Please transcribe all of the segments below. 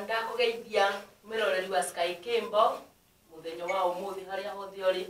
ndakugeithia miroreri wa Sky Kimbo muthenya wa umuthi haria hothe uri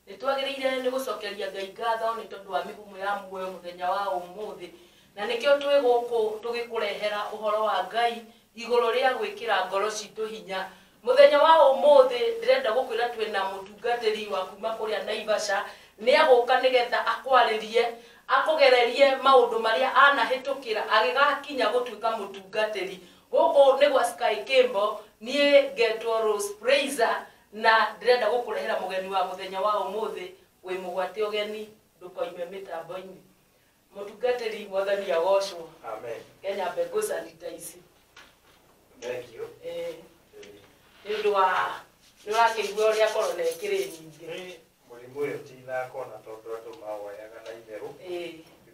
nitwagiriire ni gucokeria Ngai ngatho ni tondu wa migumu ya muoyo muthenya wa umuthi na nikio twi guku tugikurehera uhoro wa Ngai iguru ria gwikira ngoro citu hinya muthenya wa umuthi ndirenda gukwira twina mutungatiri wa kuma kuria Naivasha ni aguka nigetha akwaririe akugererie maundu maria anahitukira agigakinya gutuika mutungatiri guku ni gwa Sky Kimbo nie Getwo Rose Praiser na ndirenda gukurehera mugeni wa muthenya wa umuthi wi mugwati ugeni ndukoime mitambo-ini mutungatiri mwathani agocwo Amen. Kenya Mbegu Sanitize. Thank you. Nĩũrakĩigua ũrĩa korona ĩkĩrĩ nyingĩ. Mũrimũ ũyũ ti thako na tondũ andũ mawoyaga na itherũ.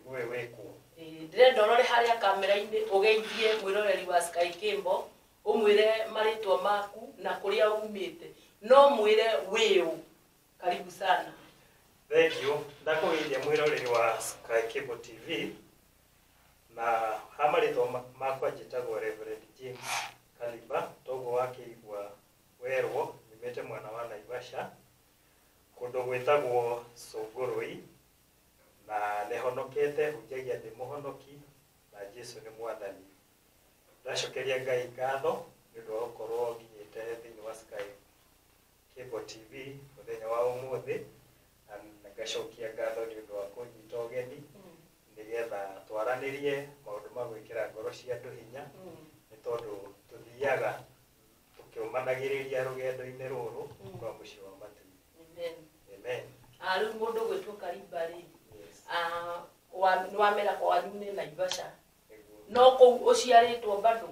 Mũrimũ ũyũ wĩkuo. Ndĩrenda ũrore harĩa kamera-inĩ ũgeithie mwĩroreri wa Sky Kimbo ũmwĩre marĩtwa maku na kũrĩa umĩte. No mwĩre wĩũ. Karibu sana. Thank you. Ndakugeithia mwĩroreri wa Sky Kimbo TV na hamarĩtwa makwa njĩtagwo Reverend James Kaliba toguo wakĩigua werwo nimete mwana wa Naivasha kundu gwitagwo Songoroi na nehonokete hujagia ndi muhonoki na Jesu ni mwathani ndacokeria Ngai ngatho nĩũndũ wa gũkorwo nginyĩte thĩinĩ wa Sky Kimbo TV muthenya wa umuthi na ngacokia ngatho nĩũndũ wa kũnyita ũgeni nigetha twaranĩrie maũndũ ma gwĩkĩra ngoro cia andũ hinya nĩ tondũ tuthiaga tukiumanagĩrĩria rũgendo-inĩ rũrũ rwa mũciĩ wa matu. Amen. Amen. Rĩu mũndũ gwĩtwo Kaliba rĩ nĩwamera kwanyu nĩ Naivasha no kũu ũciarĩtwo bado?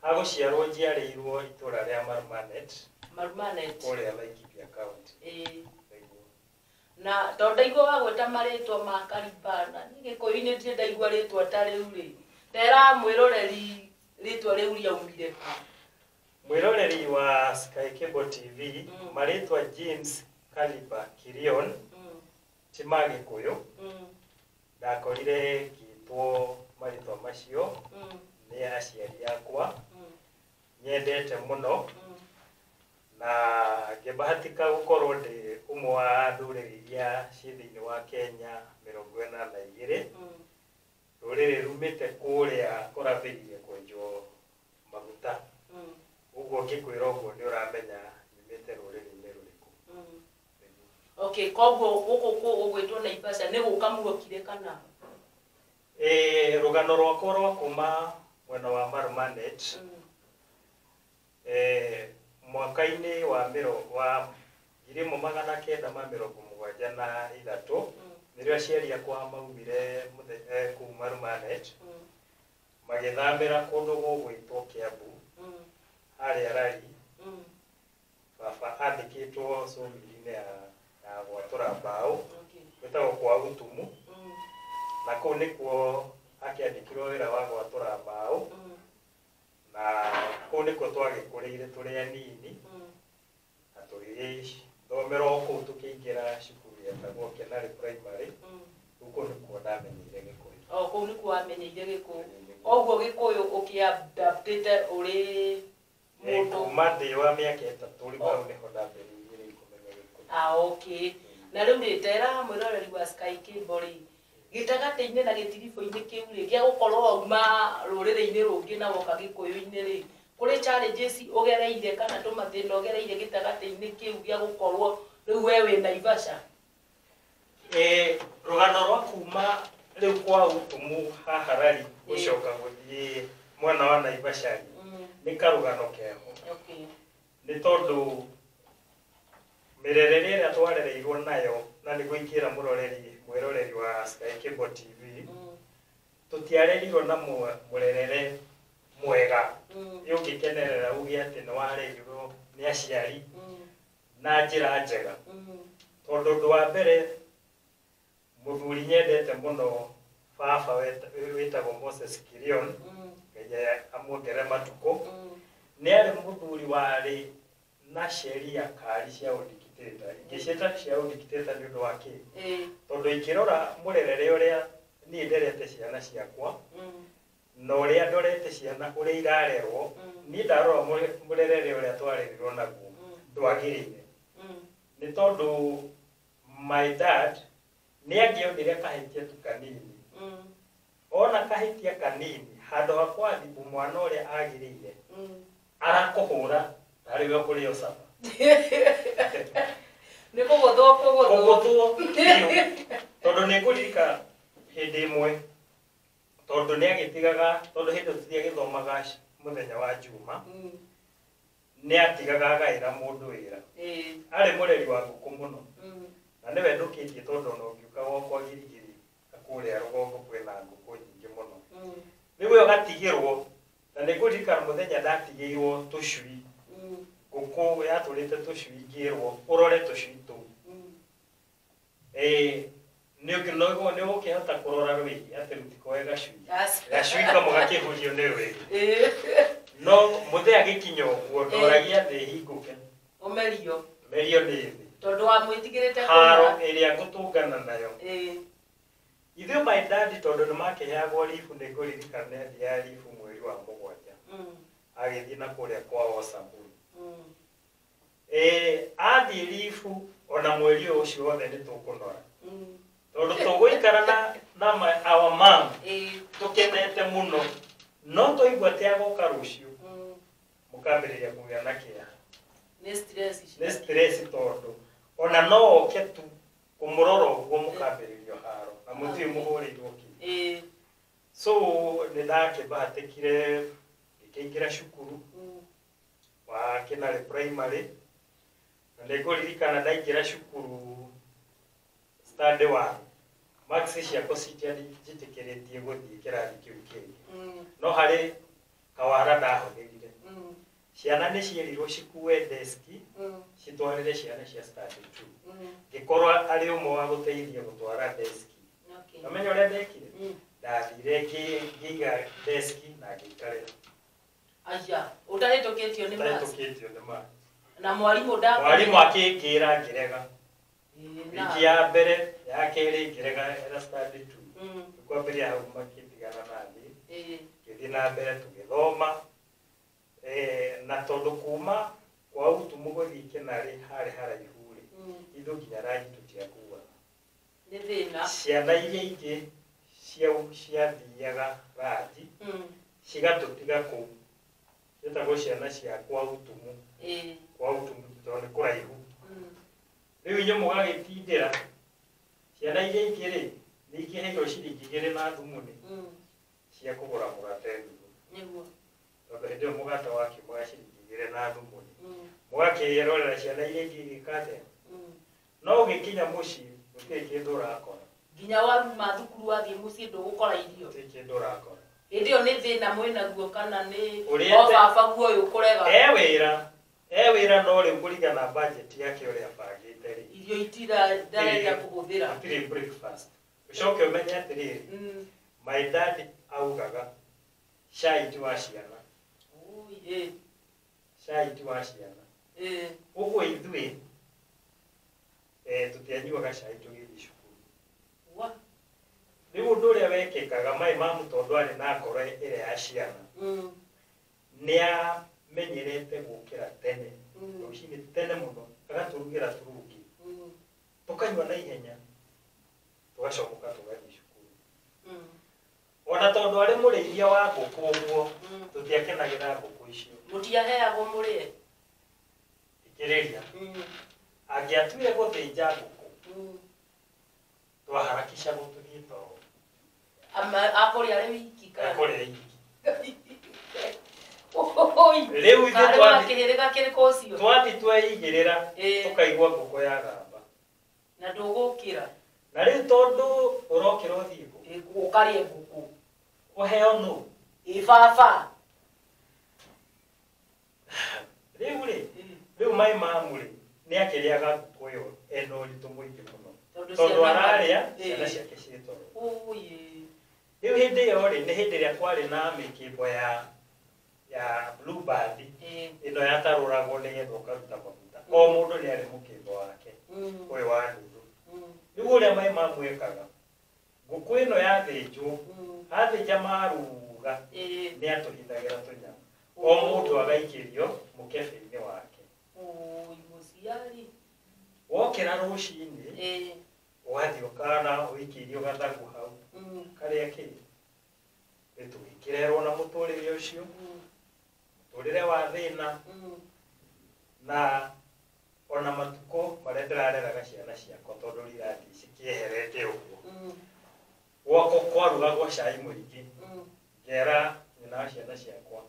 Hagũciarwo njiarĩirwo itũra rĩa Marumanet kũrĩa Laikipia County. Na tondũ ndaigua wagweta marĩtwa ma Kaliba na Gĩkũyũ-inĩ ndirĩ ndaigua rĩtwa ta rĩu rĩ tera mwĩroreri rĩtwa rĩu rĩaumire kũ? Mwĩroreri wa Sky Kimbo TV marĩtwa James Kaliba Kirion ti ma Gĩkũyũ ndakorire ngĩtwo marĩtwa macio nĩ aciari akwa nyendete mũno na ngĩbahatika gũkorwo ndĩ ũmwe wa ndũrĩrĩ iria ciĩ thĩinĩ wa Kenya 42 rũrĩrĩ rumĩte kũrĩa kũrambĩrĩirie kwenjwo maguta ũguo ngĩkwĩra ũguo nĩ ũramenya nyumĩte rũrĩrĩ-inĩ rũrĩkũ. Okay, koguo gũkũ ũgwĩtwo Naivasha nĩ gũka muokire kana? Rũgano rwakwa rwa kuma mwena wa Marumanet mwaka-inĩ wa 1973 nĩrĩo aciari akwa maumire kũu Marumanet magĩthamĩra kũndũ gũgwĩtwo Kiambu harĩa Rari baba andĩkĩtwo cũmĩrĩ-inĩ ya gwatũra mbaũ gwĩtagwo kwa Utumu na kũu nĩkuo akĩandĩkirwo wĩra wa gwatũra mbaũ na kũu nĩkuo twagĩkũrĩire tũrĩ anini na tũgĩthomera o kũu tũkĩingĩra cukuru yetagwo Kenari Primary kũu nĩkuo ndamenyeire Gĩkũyũ. Kũu nĩkuo wamenyeire Gĩkũyũ. Koguo Gĩkũyũ ũkĩadaptĩte ũrĩ mũndũ kuma ndĩ wa mĩaka 3 rĩu hau nĩho ndambĩrĩirie kũmenya Gĩkũyũ. Okay. Na rĩu nĩ tera mwĩroreri wa Sky Kimbo rĩ gĩtagatĩ-inĩ na gĩtiribũ-inĩ kĩu rĩ gĩa gũkorwo uma rũrĩrĩ-inĩ rũngĩ na woka Gĩkũyũ-inĩ rĩ kũrĩ challenges ũgereire kana tũmathĩna ũgereire gĩtagatĩ-inĩ kĩu gĩa gũkorwo rĩu we wĩ Naivasha? Rũgano rwa kuma rĩu kwa Utumu haha Rari gũcoka gũthiĩ mwena wa Naivasha nĩ karũgano keho. Nĩ tondũ mĩrerere ĩrĩa twarereirwo nayo na nĩguo ingĩra mwĩroreri wa Sky Kimbo TV tũtiarerirwo na mũrerere mwega ũngĩkenerera uge atĩ nĩ warerirwo nĩ aciari na njĩra njega tondũ ũndũ wa mbere mũthuri nyendete mũno baba wĩtagwo Moses Kirion Ngai amuongere matukũ nĩ arĩ mũthuri warĩ na sheria kari cia ũndikitĩta ingĩciĩta cia ũndikitĩta nĩ ũndũ wa kĩ tondũ ingĩrora mũrerere ũrĩa niĩ nderete ciana ciakwa no ria ndorete ciana uria irarerwo ni ndarora murerere uria twarerirwo naguo ndwagirire ni tondu my dad ni angionire kahitia tu kanini ona kahitia kanini handu hakwa thibu mwana uria agirire arakuhura ariwe kuri osaba ni kugothwo tondu ni kuririka hindi imwe tondu ni agitigaga tondu hindi tuthia githomaga muthenya wa juma ni atigaga gaira mundu wira ari mureri wa nguku muno na niwe ndukitie tondu no ngiuka goko girigiri akuria rugongo kwina nguku nyingi muno niwe gatigirwo na ni kuririka muthenya ndatigirwo tucui nguku yaturite tucui ngirwo urore tucui tu ni ukihota kurora rwigi ati rutikoe gacui kamwe gakihurio ni rwigi no muthea gikinya uguo ndoragia thi hinguke merio ni thi tondu wa mwitigirite haro iria ngutungana nayo ithuĩ my dad tondu ni makiheagwo lifu ni nguririkana thia lifu mweri wa mugwanja agithii na kuria kwa Osabu athii lifu ona mweri ucio wothe ni tukunora tondu tuguikara na our mom tukenete muno no toigua ti agoka rucio mukambiriria kugia na kia ni stress tondu ona no oke tu kumurora uguo mukambiririo haro na muti muhurirwo ki so ni ndakibahatikire ikiingira cukuru wa Kinare primary na niguririkana ndaingira cukuru stande wa Max ciako citikiritie guthii kirathi kiu kingi no hari kawara ndahũthĩrire ciana nĩ cierirwo cikue deski citwarĩre ciana cia stande 2 ngĩkorwo arĩ ũmwe wa gũteithia gũtwara deski amenya ũrĩa ndekire ndathire ngĩiga deski na ngĩikarĩra aja ũtarĩtũkĩtio nĩ ma na mwarimũ akĩngĩra ngĩrega wiki ya mbere ya kerĩ ngĩrega era stande 2 kwambĩrĩria hau makĩndigana na niĩ ngĩthiĩ na mbere tũgĩthoma na tondu kuma kwa utumu guthii Kinare hari haraihu ri ithu nginya rangi tutiakua ni thina ciana iria ingĩ ciathiaga rangi cigatutiga kuu gitagwo ciana cia kwa utumu tondu nĩ kũraihu rĩu inyuĩ mũgagĩtindĩra ciana iria ingĩ rĩ nĩ ingĩheirwo ciringi 2 na thumuni cia kũgũra mũgate nĩguo tondu hĩndĩ ĩyo mũgate wakiumaga ciringi 2 na thumuni mũgakĩrorera ciana iria ingĩ igĩkate no ũgĩkinya mũciĩ gũtirĩ kĩndũ ũrakora nginya waruma thukuru wathiĩ mũciĩ ndũgũkora irio gũtirĩ kĩndũ ũrakora hĩndĩ ĩyo nĩ thĩna mwĩnaguo kana nĩ o baba guo ũyũ kũrega wĩra no rĩu kũringana budget yake ũrĩa abangĩte rĩ irio itirenda kũhũthĩra hatirĩ breakfast ũcoke ũmenye atĩrĩrĩ my dad augaga cai ti wa ciana cai ti wa ciana ũguo ithuĩ tũtianyuaga cai tũgĩthiĩ cukuru rĩu ũndũ ũrĩa wekĩkaga my mom tondũ arĩ na ngoro ĩrĩa ya ciana nĩ amenyerete gũkĩra tene rũcinĩ tene mũno agatũrugĩra turungi tũkanyua na ihenya tũgacomoka tũgathiĩ cukuru ona tondu ari mũrĩithia wa ngũkũ ũguo tũtiakenagĩra ngũkũ icio mũtiaheagwo mũrĩe ikĩrĩria angĩatuire gũthĩnja ngũkũ twaharakisha gũtũthiĩ toro akũrĩa arĩ wiki akũrĩa wiki rĩu ithuĩ twathi tweigĩrĩra tũkaigua ngũkũ ya gamba na ndũgũkĩra na rĩu tondũ ũrokĩra ũthiĩ ũkarĩe ngũkũ ũheo nũ baba rĩu my mom rĩ nĩ akĩrĩaga ngũkũ ĩyo ena ũritũ mũingĩ mũno tondũ ararĩa ciana ciake ciĩ toro rĩu hĩndĩ ĩyo rĩ nĩ hĩndĩ ĩrĩa kwarĩ na mĩkĩmbo ya bluebird ĩno yatarũragwo nĩgetha ũkaruta maguta o mũndũ nĩ arĩ mũkĩmbo wake ũyũ wa nuthu rĩu ũrĩa my mom ekaga ngũkũ ĩno yathĩnjwo athĩnja maruga kuga nĩ atũhithagira tũnyamũ o mũndũ agaikĩrio mũkebe-inĩ wake mũciari wokĩra rũcinĩ ũgathiĩ ũkana ũikĩirio gathagu hau karĩa kĩ nĩtũgĩkĩrerwo na mũtũrĩre ũcio mũtũrĩre wa thĩna na ona matukũ marĩa ndĩrareraga ciana ciakwa tondũ irathi cikĩeherete ũguo gwakwa kwarugagwo cai mũingĩ ngera nyina wa ciana ciakwa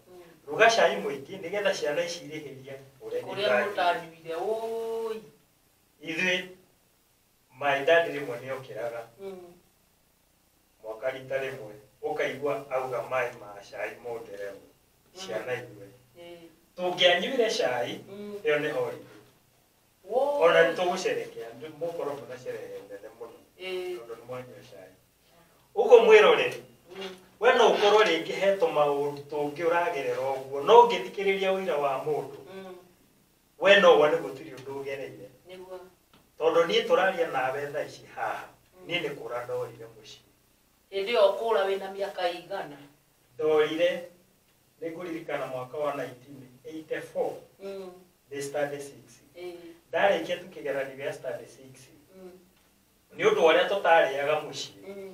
ruga cai mũingĩ nĩgetha ciana ici irĩhĩrie ũrĩa mũtanyuire ithuĩ my dad rĩmwe nĩokĩraga mwaka rita rĩmwe ũkaigua auga maĩ ma cai mongererwo ciana inyue tũngĩanyuire cai ĩyo nĩ holiday ona nĩtũgũcerekea mũkorwo mũna sherehe nene mũno tondũ nĩmwanyua cai ũguo mwĩroreri we no ũkorwo rĩngĩ he tũmaũndũ tũngĩ ũragerera ũguo no ũngĩthikĩrĩria ũira wa mũndũ we no wone gũtirĩ ũndũ ũgereire tondũ niĩ tũraria nawe thaa ici haha niĩ nĩ kũra ndorire mũciĩ hĩndĩ ĩyo kũra wĩna mĩaka igana ndorire nĩngũririkana mwaka wa 1984 ndĩ standard 6 ndarĩkia tũkĩgeranio gĩa standard 6 nĩ ũndũ ũrĩa tũtarĩaga mũciĩ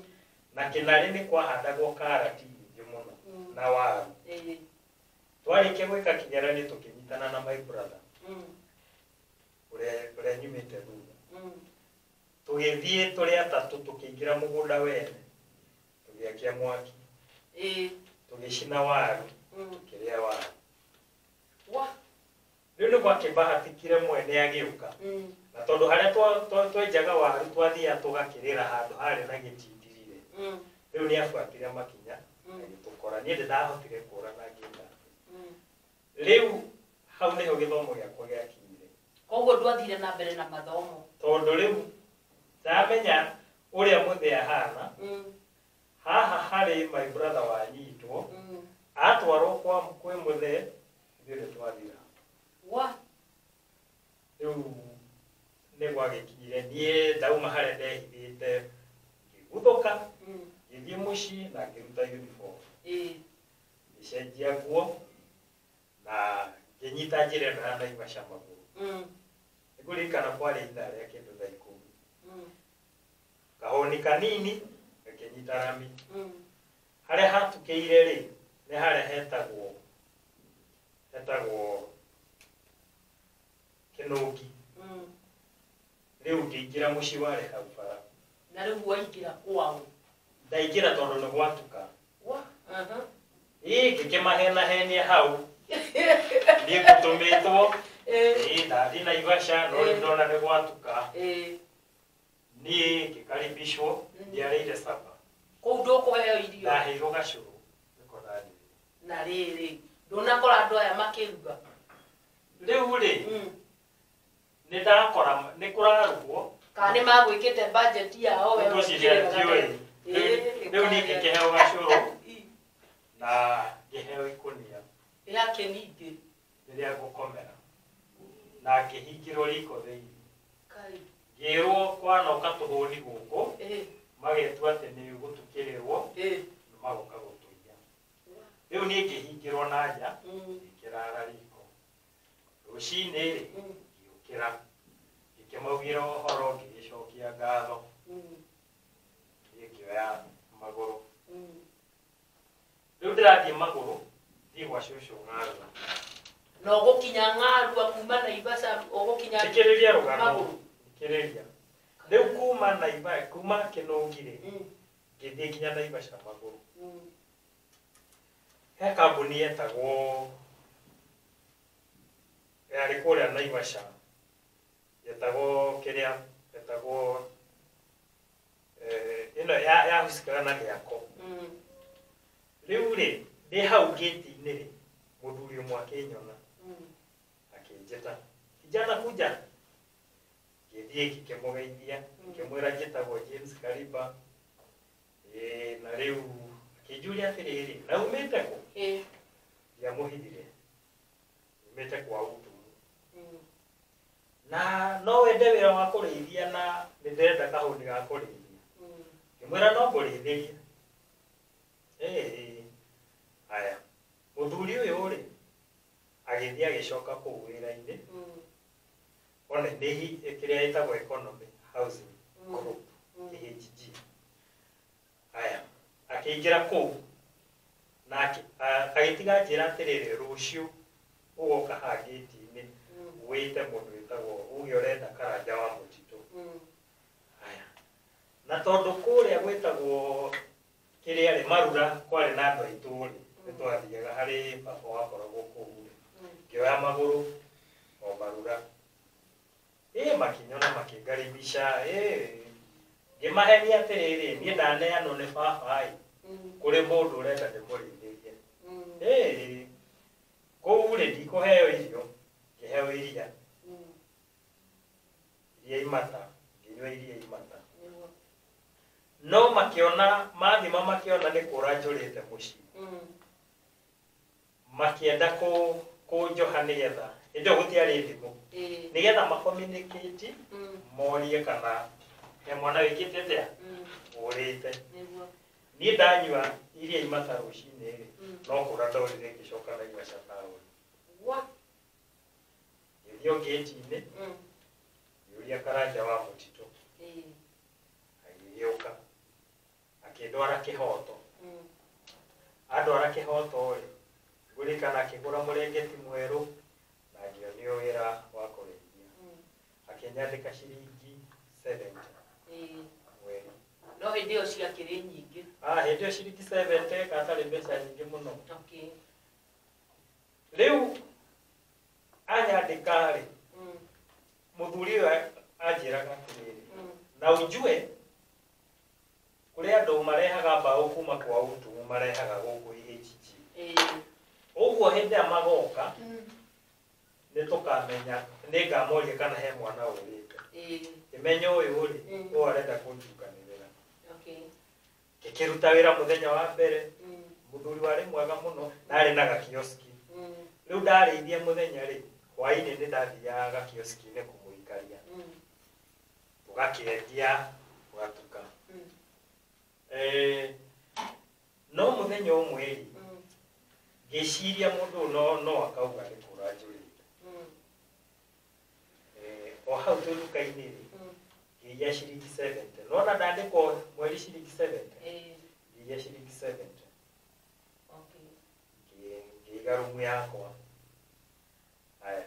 na kĩnarĩ nĩ kwahandagwo karati nyingĩ mũno na waru twarĩkia gwĩka kĩgeranio tũkĩnyitana na my brother ũrĩa nyumĩte thutha tũgĩthiĩ tũrĩ atatũ tũkĩingĩra mũgũnda wene tũgĩakia mwaki tũgĩcina waru tũkĩrĩa waru rĩu nĩ gwakĩbahatikire mwene agĩũka na tondũ harĩa twenjaga waru twathiaga tũgakĩrĩra handũ harĩ na gĩtindirire rĩu nĩ abuatire makinya agĩtũkora niĩ ndĩndahotire kũrana ngĩka rĩu hau nĩho gĩthomo gĩakwa gĩakinyire koguo ndwathire na mbere na mathomo tondũ rĩu ndamenya ũrĩa mũthĩ ahana haha harĩ my brother wanyitwo atwarwo kwĩ mũthĩ ithuĩ nĩtwathira rĩu nĩ gwagĩkinyire niĩ ndauma harĩa ndehithĩte ngĩguthũka ngĩthiĩ mũciĩ na ngĩruta uniform ngĩcenjia nguo na ngĩnyita njĩra ĩno ya Naivasha magũrũ nĩngũririkana kwarĩ ithaa rĩa kĩndũ thaa 10 kahũni kanini ngakĩnyita rami harĩa hatukĩire rĩ nĩ harĩa hetagwo Kĩnũngi rĩu ngĩingĩra mũciĩ warĩ hau bara na rĩu waingĩra kwao ndaingĩra tondũ nĩ gwatuka ngĩkĩmahenahenia hau niĩ ngũtũmĩtwo ndathiĩ Naivasha no rĩu ndona nĩ gwatuka niĩ ngĩkaribishwo ndiarĩire sapa kũu ndũkũheo irio ndaheirwo gacũrũ na rĩrĩ ndũnakora andũ aya makĩruga rĩu rĩ nĩ ndakora nĩ kũrarugwo kana nĩ magwĩkĩte budget yao rĩu niĩ ngĩkĩheo gacũrũ na ngĩheo ikũnia yake ningĩ rĩrĩa ngũkomera na ngĩhingĩrwo riko thĩinĩ ngĩrwo kwanoka tũhũni gũkũ magetua atĩ nĩ ũgũtukĩrĩrwo magoka gũtũiya rĩu niĩ ngĩhingĩrwo na nja ngĩkĩrara riko rũcinĩ rĩ ngĩũkĩra ngĩkĩmaugĩra ũhoro ngĩgĩcokia ngatho ngĩoya magũrũ rĩu ndĩrathiĩ magũrũ thiĩ gwa cũcũ Ng'arwa na ũgũkinya Ng'arwa kuma Naivasha ũgũkinya thikĩrĩria rũgano thikĩrĩria rĩu kuma Naivasha kuma Kĩnũngi rĩ ngĩthiĩ nginya Naivasha magũrũ he kambuni yetagwo yarĩ kũrĩa Naivasha yetagwo kĩrĩa yetagwo ĩno yahusikaga na gĩako rĩu rĩ ndĩ hau gĩti-inĩ rĩ mũthuri ũmwe akĩnyona akĩnjĩta kijana kuja ngĩthiĩ ngĩkĩmũgeithia ngĩmwĩra njĩtagwo James Kariba na rĩu akĩnjũria atĩrĩrĩ na umĩte kũ ndiamũhithire umĩte kwa Utumu na no wende wĩra wa kũrĩithia na nĩndĩrenda kahũni ga kũrĩithia ngĩmwĩra no ngũrĩithĩria Aya. Muthuri uyu ri agithia gicoka kuu wira-ini. Ona ndehi kiria itagwo economy housing group EHG. Aya. Akiingira kuu na agitiga njira atiriri rucio ugoka hagiti-ini wite mundu witagwo uge urenda Karanja wa Mutito. Aya. Na tondu kuria gwitagwo kiria ri Marura kwari na andu aitu ri nitwathiaga hari baba wakoragwo kuu kioya maguru o Marura makinyona makigaribisha ngimaheni atiriri nie ndaneanwo ni baba kuri mundu urenda ndimurithĩrie kũu ri ndikuheo irio ngĩheo iria imata nginyua iria imata no makiona mathima makiona ni kũra njũrĩte mũciĩ makienda kũnjoha nĩgetha ĩndo gũtiarĩ thimũ nĩgetha macommunicate morie kana he mwana wĩkĩte atĩa ũrĩte niĩ ndanyua iria imata rũcinĩ rĩ no kũra ndorire ngĩcoka na Naivasha taũni gĩthiĩ ngĩti-inĩ ngĩũria Karanja wa Mutito agĩgĩũka akĩndwara kĩhoto andwara kĩhoto rĩ ngũrikana akĩgũra mũrengeti mwerũ na ngĩonio wĩra wa kũrĩithia akĩnyandĩka ciringi 70 mweri. No hĩndĩ ĩyo ciakĩrĩ nyingĩ. Hĩndĩ ĩyo ciringi 70 gatarĩ mbeca nyingĩ mũno. Rĩu anyandĩka rĩ mũthuri ũyũ anjĩraga atĩrĩrĩ na ũnjue kũrĩ andũ marehaga mbaũ kuma kwa Utumu marehaga gũkũ EHG. Ũguo hĩndĩ ĩrĩa magoka nĩtũkamenya nĩngamoria kana he mwana ũrĩte kĩmenye ũyũ rĩ ũyũ arenda kũnjukanĩrĩra. Ngĩkĩruta wĩra mũthenya wa mbere mũthuri warĩ mwega mũno na arĩ na gakioski. Rĩu ndarĩithia mũthenya rĩ hwaĩ-inĩ nĩndathiaga gakioski-inĩ kũmũikaria tũgakĩendia tũgatuka. No mũthenya ũmwe rĩ ngĩciria mũndũ no akauga nĩ kũra njũrĩte. O hau tũruka-inĩ rĩ ngĩiya ciringi 70 nona ndandĩkwo mweri ciringi 70 ngĩiya ciringi 70 ngĩiga rumu yakwa. Aya.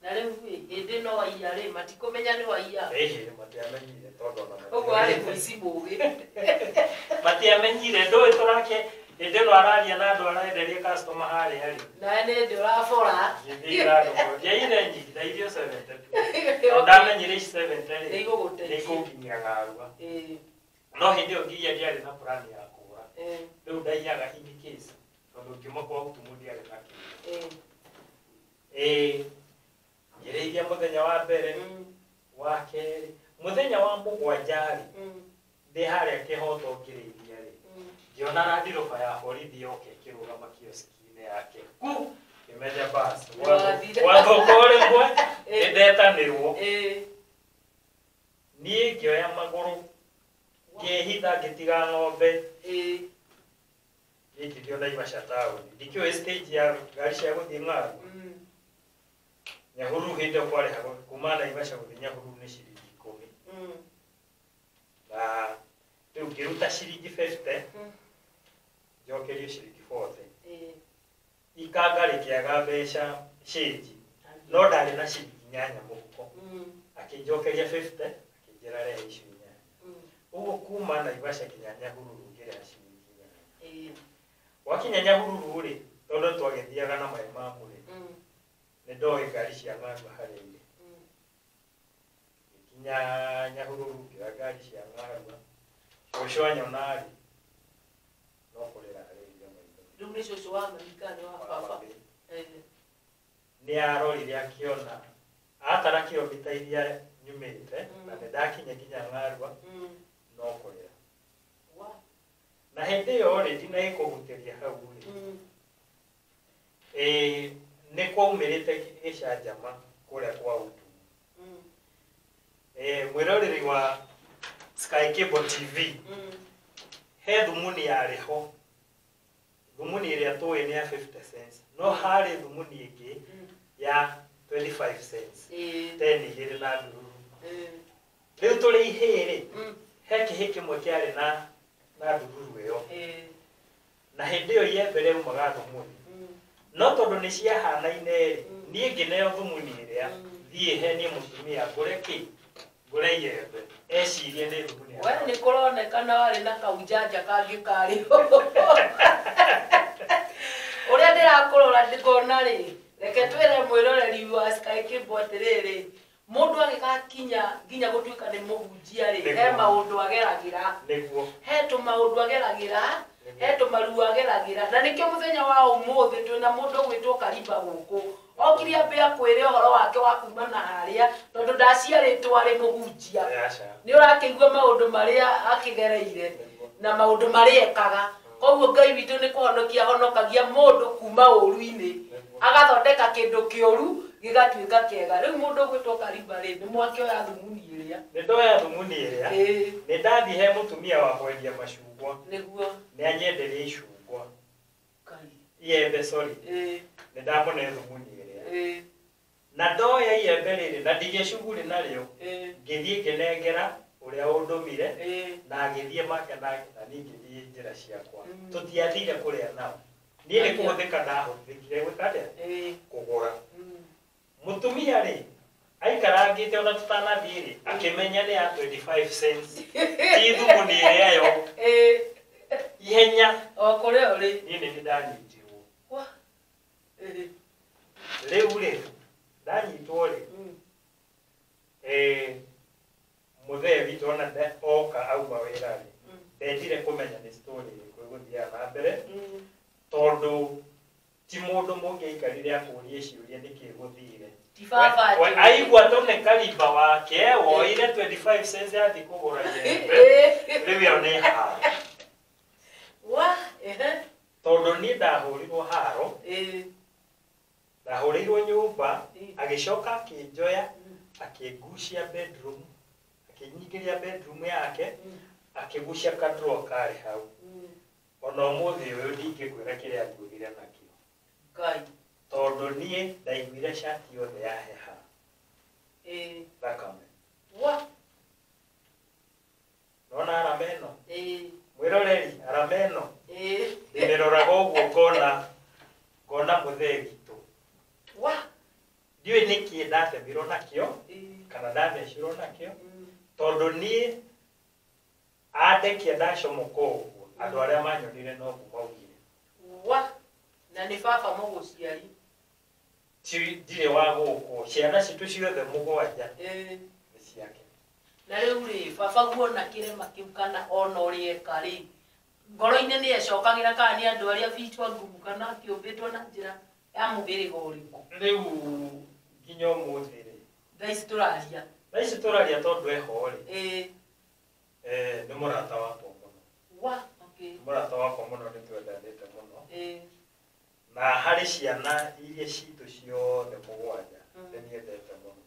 Na rĩu hĩndĩ no waiya rĩ matikũmenya nĩ waiya. Matiamenyire tondũ ũguo arĩ mũici mũũgĩ. Matiamenyire ndũĩ tũrake hĩndĩ ĩno araria na andũ arenderia customer harĩa rĩ nawe nĩ hĩndĩ ũrabora ndiaire nyingĩ ndairio 70 ndamenyire ici 70 rĩ nĩigũkinyia Ng'arua. No hĩndĩ ĩyo ngiria ndiarĩ na plan ya kũra rĩu ndaiyaga in case tondũ ngiuma kwa Utumu ndiarĩ na kĩndũ. Ngĩrĩithia mũthenya wa mbere wa kerĩ mũthenya wa mũgwanja rĩ ndĩ harĩa kĩhoto ngĩrĩithia rĩ ngĩona randiroba ya borithi yoka ĩkĩrũgama kioski-inĩ yake ngĩmenya basi wathũka rĩmwe nĩndetanĩrwo. Niĩ ngĩoya magũrũ ngĩhitha ngĩtiga ng'ombe ngĩkĩthio Naivasha taũni ndikĩũĩ stage ya ngari cia gũthiĩ Ng'arua. Nyahururu hĩndĩ ĩyo kwarĩhagwo kuma Naivasha gũthiĩ Nyahururu nĩ ciringi 10 na rĩu ngĩruta ciringi 50 njokerio ciringi 40 ikanga rĩkĩaga mbeca change no ndarĩ na ciringi 8 mũhuko akĩnjokeria 50 akĩnjĩra rehe icio 8 ũguo kuma Naivasha nginya Nyahururu ngĩrĩha ciringi 8. Wakinya Nyahururu rĩ tondũ twagĩthiaga na maĩ ma mũrĩ nĩndoĩ ngari cia Ng'arua harĩa irĩ nginya Nyahururu ngĩoya ngari cia Ng'arua ũcio anyona rĩ no kũrĩra arĩithia maitho. Rĩu nĩ cũcũ wa Amerikani wa baba nĩarorire akĩona atara kilomita iria nyumĩte na nĩndakinya nginya Ng'arua no kũrĩra. Na hĩndĩ ĩyo rĩ ndinagĩkũhutĩria hau rĩ nĩ kwaumĩrĩte gĩcanjama kũrĩa kwa Utumu. Mwĩroreri wa Sky Cable TV he thumuni yarĩ ho thumuni ĩrĩa tũĩ nĩ ya 50 cents no harĩ thumuni ĩngĩ ya 25 cents 10 igĩrĩ na ndururu rĩu tũrĩ ihĩrĩ he kĩhĩ kĩmwe kĩarĩ na ndururu ĩyo na hĩndĩ ĩyo iembe rĩaumaga thumuni no tondũ nĩ ciahanaine niĩ ngĩneo thumuni ĩrĩa thiĩ he niĩ mũtumia ngũre kĩ ngũre iembe ecirie nĩ thumuni we nĩ kũronekana warĩ na kaunjanja kangĩ karĩ ũrĩa ndĩrakũrora ndĩkona rĩ reke twĩre mwĩroreri wa Sky Cable atĩrĩrĩ mũndũ agĩgakinya nginya gũtuĩka nĩ mũhunjia rĩ he maũndũ ageragĩra he tũmaũndũ ageragĩra he tũmaru ageragĩra na nĩkĩo mũthenya wa ũmũthĩ twĩna mũndũ ũgwĩtwo Karimba gũkũ okire ambe akwĩre ũhoro wake wa kuma na harĩa tondũ ndaciarĩtwo arĩ mũhunjia nĩ ũrakĩigua maũndũ marĩa akĩgereire na maũndũ marĩa ekaga koguo Ngai witũ nĩ kũhonokia honokagia mũndũ kuma ũru-inĩ agathondeka kĩndũ kĩũru gĩgatuĩka kĩega rĩu mũndũ ũgwĩtwo Karimba rĩ nĩ mwakĩoya thumuni ĩrĩa nĩ ndoya thumuni ĩrĩa nĩ ndathiĩ he mũtumia wa kwendia macungwa nĩguo nĩ anyenderia icungwa iembe sorry nĩ ndamũne thumuni ĩrĩa na ndoya iembe rĩrĩ na ndigĩcuguri narĩo ngĩthiĩ ngĩnengera ũrĩa ũndũmire na agĩthiĩ make na ningĩ njĩra ciakwa tũtiathire kũrĩa nao niĩ nĩ kũhũthĩka ndahũthĩkire gwĩka atĩa kũgũra mũtumia rĩ aikarangĩte ona tũtanathiĩ rĩ akĩmenya nĩ ya 25 cents ti thumuni ĩrĩa yo ihenya o kũrĩa ũrĩ niĩ nĩ ndanyitirwo rĩu rĩ ndanyitwo rĩ mũthee witũ ona oka auma wĩra rĩ ndendire kũmenya nĩ story ĩrĩkũ ĩgũthiaga na mbere tondũ ti mũndũ mũngĩ aikarire akũrie ciũria nĩkĩ gũthire aigua tũne Karimba wake woire 25 cents yathi kũgũra iembe rĩu ĩyo nĩ haro tondũ niĩ ndahũrirwo haro ndahũrĩirwo nyũmba agĩcoka akĩnjoya akĩngucia bedroom akĩnyingĩria bedroom yake akĩgucia kadro karĩ hau ona ũmũthĩ ũyũ ndingĩkwĩra kĩrĩa nguonire nakĩo Ngai tondũ niĩ ndaiguire shati yothe yaheha thakame nona arama ĩno mwĩroreri arama ĩno ndĩmĩroraga ũguo ngona mũthee witũ ndiũĩ nĩkĩ ndatemirwo nakĩo kana ndathecirwo nakĩo tondũ niĩ andekia ndacomoka ũguo andũ arĩa manyonire noguo maugire na nĩ baba mũgũciari ndirĩ wa gũkũ ciana citũ ciothe mũgwanja nĩ ciake na rĩu rĩ baba guona kĩrema kĩu kana ona ũrĩa eka rĩ ngoro-inĩ nĩ ecokagĩra kana nĩ andũ arĩa bichwa ngumu kana akĩũmbĩtwo na njĩra ya mũhĩrĩga ũrĩkũ rĩu nginya ũmũthĩ rĩ thaa ici tũraria tondũ eho rĩ nĩ mũrata wakwa mũno mũrata wakwa mũno nĩ twendanĩte mũno na harĩ ciana iria citũ ciothe mũgwanja nĩ niendete mũno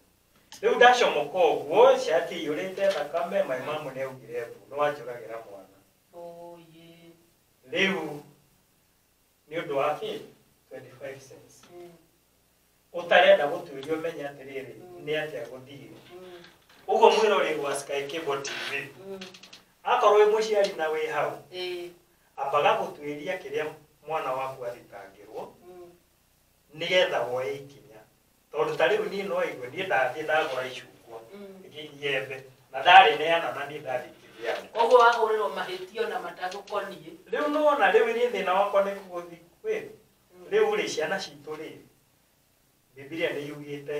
rĩu ndacomoka ũguo ciati iyũrĩte thakame maĩ mamu nĩ augire mbu nĩ wanjũragĩra mwana rĩu nĩ ũndũ wa kĩ 25 cents ũtarenda gũtuĩria ũmenye atĩrĩrĩ nĩ atĩa gũthire ũguo mwĩroreri wa Sky Cable TV akorwo wĩ mũciari na wĩ hau ambaga gũtuĩria kĩrĩa mwana waku athitangĩrwo nĩgetha woe ikinya tondũ ta rĩu niĩ no igue niĩ ndathiĩ ndagũra icungwa iembe na ndarĩ neana na niĩ ndathikithia koguo wahũrĩrwo mahĩtio na matagũkoniĩ rĩu nona rĩu niĩ thĩna wakwa nĩ gũgũthi kwĩrĩ rĩu rĩ ciana citũ rĩ Bibilia nĩ yugĩte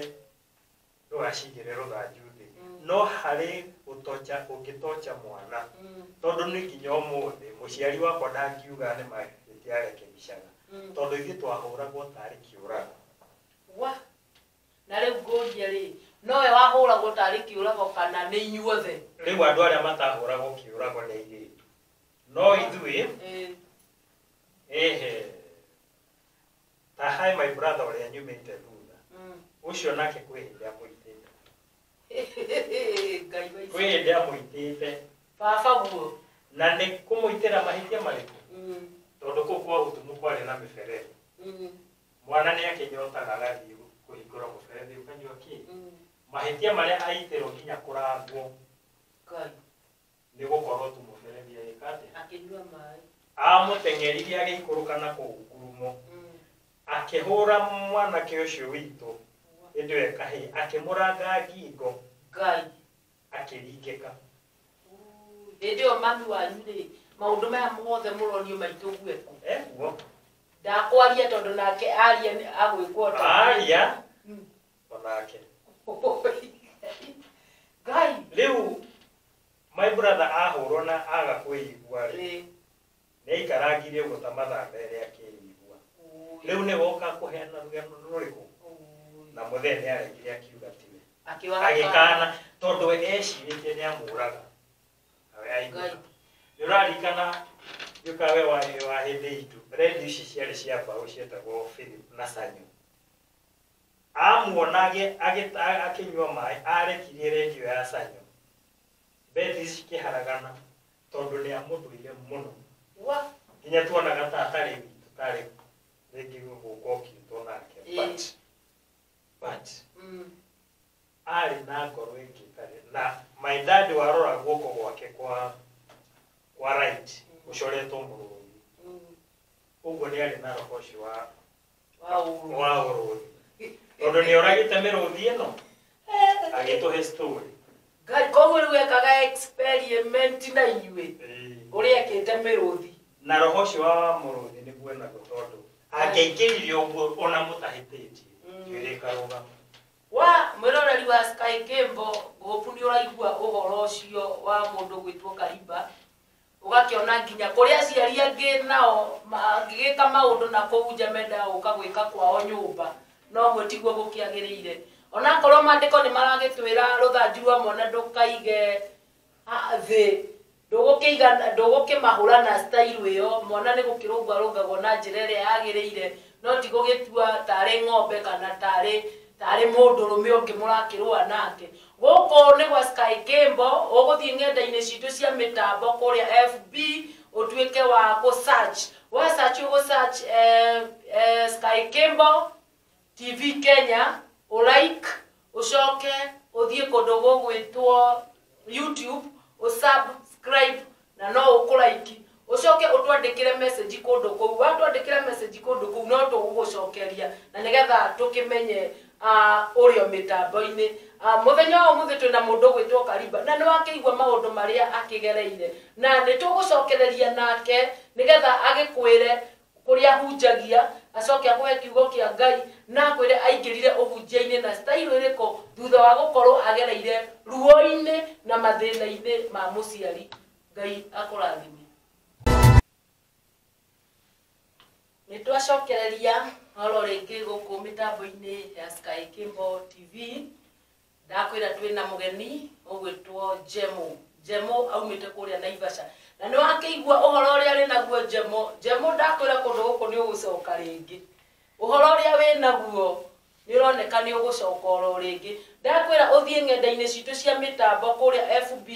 ndũgacigĩre rũthanju thĩ no harĩ gũtocha ũngĩtocha mwana tondũ nĩ nginya ũmũthĩ mũciari wakwa ndangiuga nĩ mahĩtia arekebishaga tondũ ithuĩ twahũragwo tarĩ kĩũrago na rĩu ngũria rĩ nowe wahũragwo tarĩ kĩũrago kana nĩ inyuothe rĩu andũ arĩa matahũragwo kĩũrago nĩ airĩtu no ithuĩ ta hai my brother ũrĩa nyumĩte thutha ũcio nake kwĩ hĩndĩ amũitĩte kwĩ hĩndĩ amũitĩte baba guo na nĩ kũmũitĩra mahĩtia marĩkũ tondu kå kwa gå tå må kwarä na mä berethi mwana nä akenyotaga agathiä kå hingå ra må berethi å kanyua kä mahä tia marä a aitä rwo nginya kå rangwo nä gå korwo tu må berethi agä kate amå teng'eririe agä ikå rå kana kå ngurumo akä hå ra mwanake å cio witå hä ndä ä yo ekahä akä må ranga ngingo akä ringä ka hĩndĩ ĩyo mami wanyu rĩ maũndũ maya mothe mũronio maitũ guĩku eguo ndakwaria tondũ nake aria agwĩkwo aria onake Ngai rĩu my brother ahũrwo na aga kwĩigua rĩ nĩaikarangire ũguo ta mathaa merĩ akĩigua rĩu nĩ woka kũheana rũgano rũrĩkũ na mũthee nĩ aregire akiuga tiwe agĩkana tondũ ecirĩtie nĩ amũraga nä å rarikana gä kawe wa hä ndä itå redio ici ciarä cia mbaå cietagwo Philip na Sanyo amuona akä nyua maä arekirie redio ya Sanyo bethi cikä haragana tondå nä amå ndå ire må no nginya tuonaga ta atarä witå tarä rä ngä gå ka å kiutwo nake arä na ngoro ä ngä tarä na my dad warora guoko gwake kwa right ucoretwo muruthi uguo ni ari na roho cio wa uruthi tondu ni oragite miruthi ino agituhe story Ngai koguo riu ekaga experiment na inyui uria ekite miruthi na roho cio wa muruthi niguo enaguo tondu angeingiririe uguo ona mutahititie njuire karuga wa mwiroreri wa Sky Kimbo gopu ni uraigua uhoro ucio wa mundu gwitwo Karimba ugakiona nginya kuria aciari angi nao magigika maundu na kuu Jamenda ukagwika kwao nyumba no gwetiguo gukiagirire ona korwo mandiko ni maragitwira ruthanju rwa mwana ndukaige thi ndugukimahura na style iyo mwana ni gukirungwa rungagwo na njira iria yagirire no ti gugitua tari ng'ombe kana tari mundu rume ungi murakirwa nake guko ni gwa Sky Kimbo uguthie ng'enda-ini citu cia mitambo kuria FB utuike wa ku search Sky Kimbo TV Kenya ulike ucoke uthie kundu gugwitwo YouTube usubscribe na no ukulike ucoke utwandikire message kundu kuu watwandikire message kundu kuu no tugucokeria na nigetha tukimenye urio mitambo-ini muthenya wa muthi twina mundu gwitwo Karimba na ni wakeigwa maundu maria akigereire na ni tugucokereria nake nigetha agikwire kuria hunjagia acoke akuhe kiugo kia Ngai na akwire aingirire uhunjia-ini na style iriko thutha wa gukorwo agereire ruo-ini na mathina-ini ma muciari. Ngai akurathime. Ni twacokereria horo ringi guku mitambo-ini ya Sky Kimbo TV ndakwira twina mugeni ugwitwo Jemo aumite kuria Naivasha na ni wakeigua uhoro uria ari naguo Jemo ndakwira kundu guku ni ugucoka ringi uhoro uria wi naguo ni uroneka ni ugucoka oro ringi ndakwira uthie ng'enda-ini citu cia mitambo kuria FB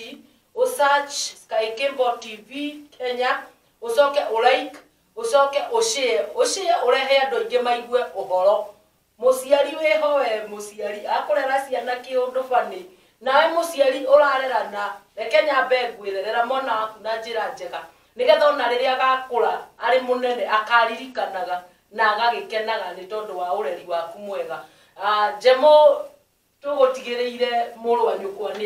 usearch Sky Kimbo TV Kenya ucoke ulike ucoke ushare urehe andu aingi maigue uhoro muciari wiho we muciari akurera ciana kiundu bani nawe muciari urarerana reke nyambe ngwirerera mwana waku na njira njega nigetha ona riria agakura ari munene akaririkanaga na agagikenaga ni tondu wa ureri waku mwega. Jemo tugutigireire muru wa nyukwa ni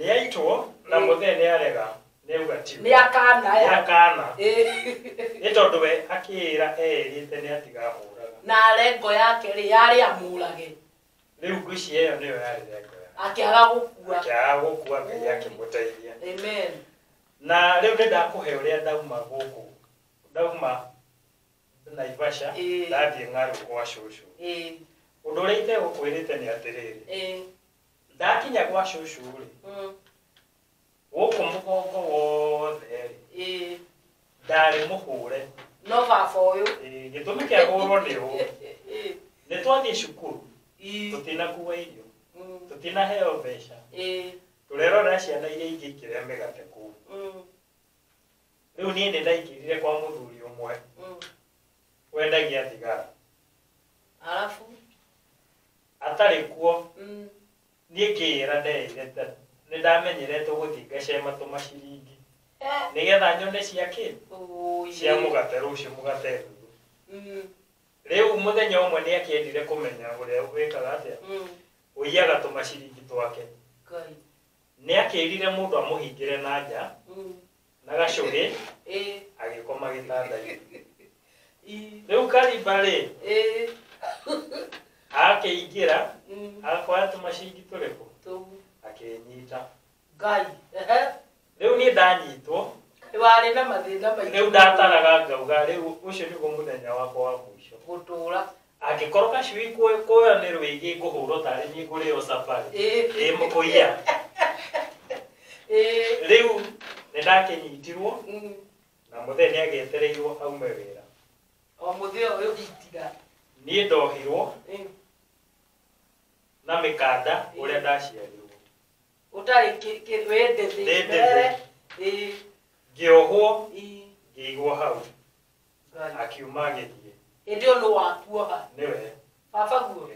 aitwo na muthe ni arega ni uga ti ni akana ni tondu we akira erite ni atigamuraga na rengo yake ri yari amurage riu nguci iyo niyo yari rengo akiaga gukua Ngai akimuteithia amen na riu ni ndakuhe uria ndauma Naivasha ndathie Ng'aru kwa cucu undu uria itegukwirite ni atiriri ndakinya gwa cucu ri guku mugongo wothe ri ndari muhure no baba uyu gitumi kia hurwo ni ru ni twathie cukuru tutinakuwa irio tutinaheo mbeca turerora ciana iria ingĩ ikĩrĩa mĩgate kũu riu niĩ nĩ ndaingĩrire kwa mũthuri ũmwe wendagia thigara Alafu atari kuo nie kira ndeire nĩ ndamenyerete gũthiĩ ngacema tũmaciringi nĩgetha nyone cia kĩ cia mũgate rũciũ mũgate nuthu rĩu mũthenya ũmwe nĩ akĩendire kũmenya ũrĩa wĩkaga atĩa ũiyaga tũmaciringi twake nĩ akĩrire mũndũ amũhingĩre na nja na gacũrĩ agĩkoma gĩtanda-inĩ rĩu Kariba rĩ akĩingĩra akoya tũmaciringi tũrĩkũ akĩnyita Ngai rĩu niĩ ndanyitwo warĩ na mathĩna maingĩ rĩu ndataraga ngauga rĩu ũcio nĩguo mũthenya wakwa wa mũico gũtũũra angĩkorwo gacui kuoya nĩ rwĩgĩ ngũhũrwo tarĩ niĩ ngũrĩo safari mũkũiya rĩu nĩ ndakĩnyitirwo na mũthenya agĩetereirwo aume wĩra o mũthenya ũyũ hitiga niĩ ndohirwo na mĩkanda ũrĩa ndaciarirwo ũtarĩ wendete ngĩohwo ngĩigwo hau akiuma agĩthiĩ hĩndĩ ĩyo nĩ wakuoha nĩwe baba guo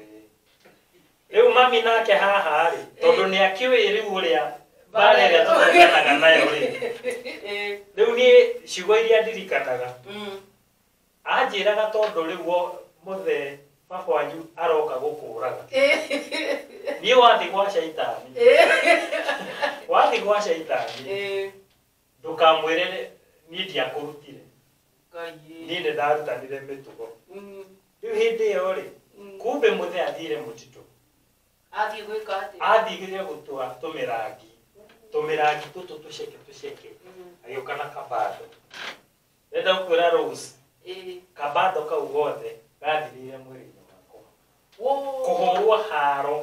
rĩu mami nake haha rĩ tondũ nĩ akĩũĩ rĩu ũrĩa mbarĩ ĩrĩa tũtũnganaga nayo rĩ rĩu niĩ ciugo iria ndirikanaga anjĩraga tondũ rĩu mũthee baba wanyu aroka gũkũraga niĩ wathiĩ gwa caitani wathiĩ gwa caitani ndũkamwĩre niĩ ndiakũrutire niĩ nĩ ndarutanire mĩtugo rĩu hĩndĩ ĩyo rĩ kumbe mũthee athire mũtitũ athiĩ gwĩka atĩa athigire gũtwa tũmĩrangi tũtũ tũceke agĩũka na kabando renda gũkwĩra Rose kabando kau gothe gathirire mwĩrĩ-inĩ wakwa kũhũrwo haro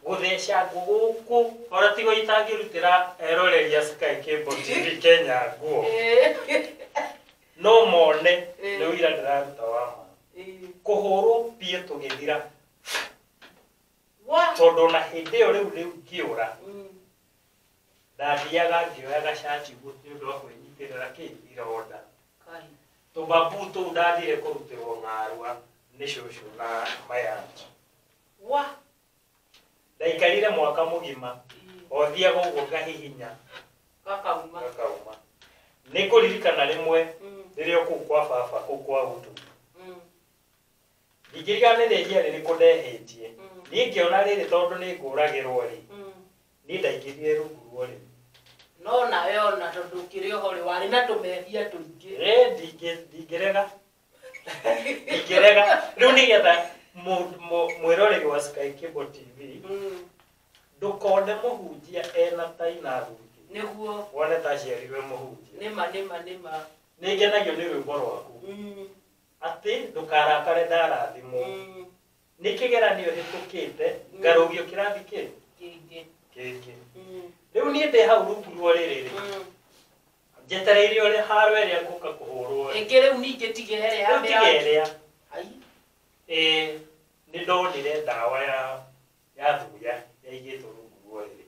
gũthecangwo gũkũ ona tigo itangĩrutĩra eroreria Sky Cable TV Kenya nguo no mone nĩ ũira ndĩraruta wa ma kũhũrwo biũ tũgĩthira tondũ na hĩndĩ ĩyo rĩu ngĩũra ndathiaga ngĩoya gacati nĩ ũndũ wa kwĩnyitĩrĩra ironda tũmbabu tũu ndathire kũrutĩrwo ng'arua nĩ cũcũ na mayanji ndaikarire mwaka mũgima o thiaga ũguo ngahihinya gakauma nĩ kũririkana rĩmwe rĩrĩa kũu kwa baba kũu kwa Utu ndingĩrigana nĩ rĩhia rĩrĩkũ ndehĩtie niĩ ngĩona rĩrĩ tondũ nĩ ngũragĩrwo rĩ niĩ ndaingĩrire rungu rwa rĩu no nawe ona tondũ ũkĩrĩ oho rĩ warĩ na tũmehia tũingĩ ndingĩrega rĩu nĩgetha mwĩroreri wa Sky Cable TV ndũkone mũhunjia ena tai na thuti nĩguo wone ta aciarirwe mũhunjia nĩma nĩ ngenagio nĩ rwĩmbo rwaku atĩ ndũkarakare ndarathimwo nĩ kĩgeranio hĩtũkĩte ngarũgio kĩrathi kĩngĩ rĩu niĩ ndĩ hau rungu rwa rĩrĩ njetereire ũrĩa haro ĩrĩa ngũka kũhũrwo ĩngĩ rĩu ningĩ tigerĩa nĩ ndonire ndawa ya thuya yaigĩtwo rungu rwa rĩrĩ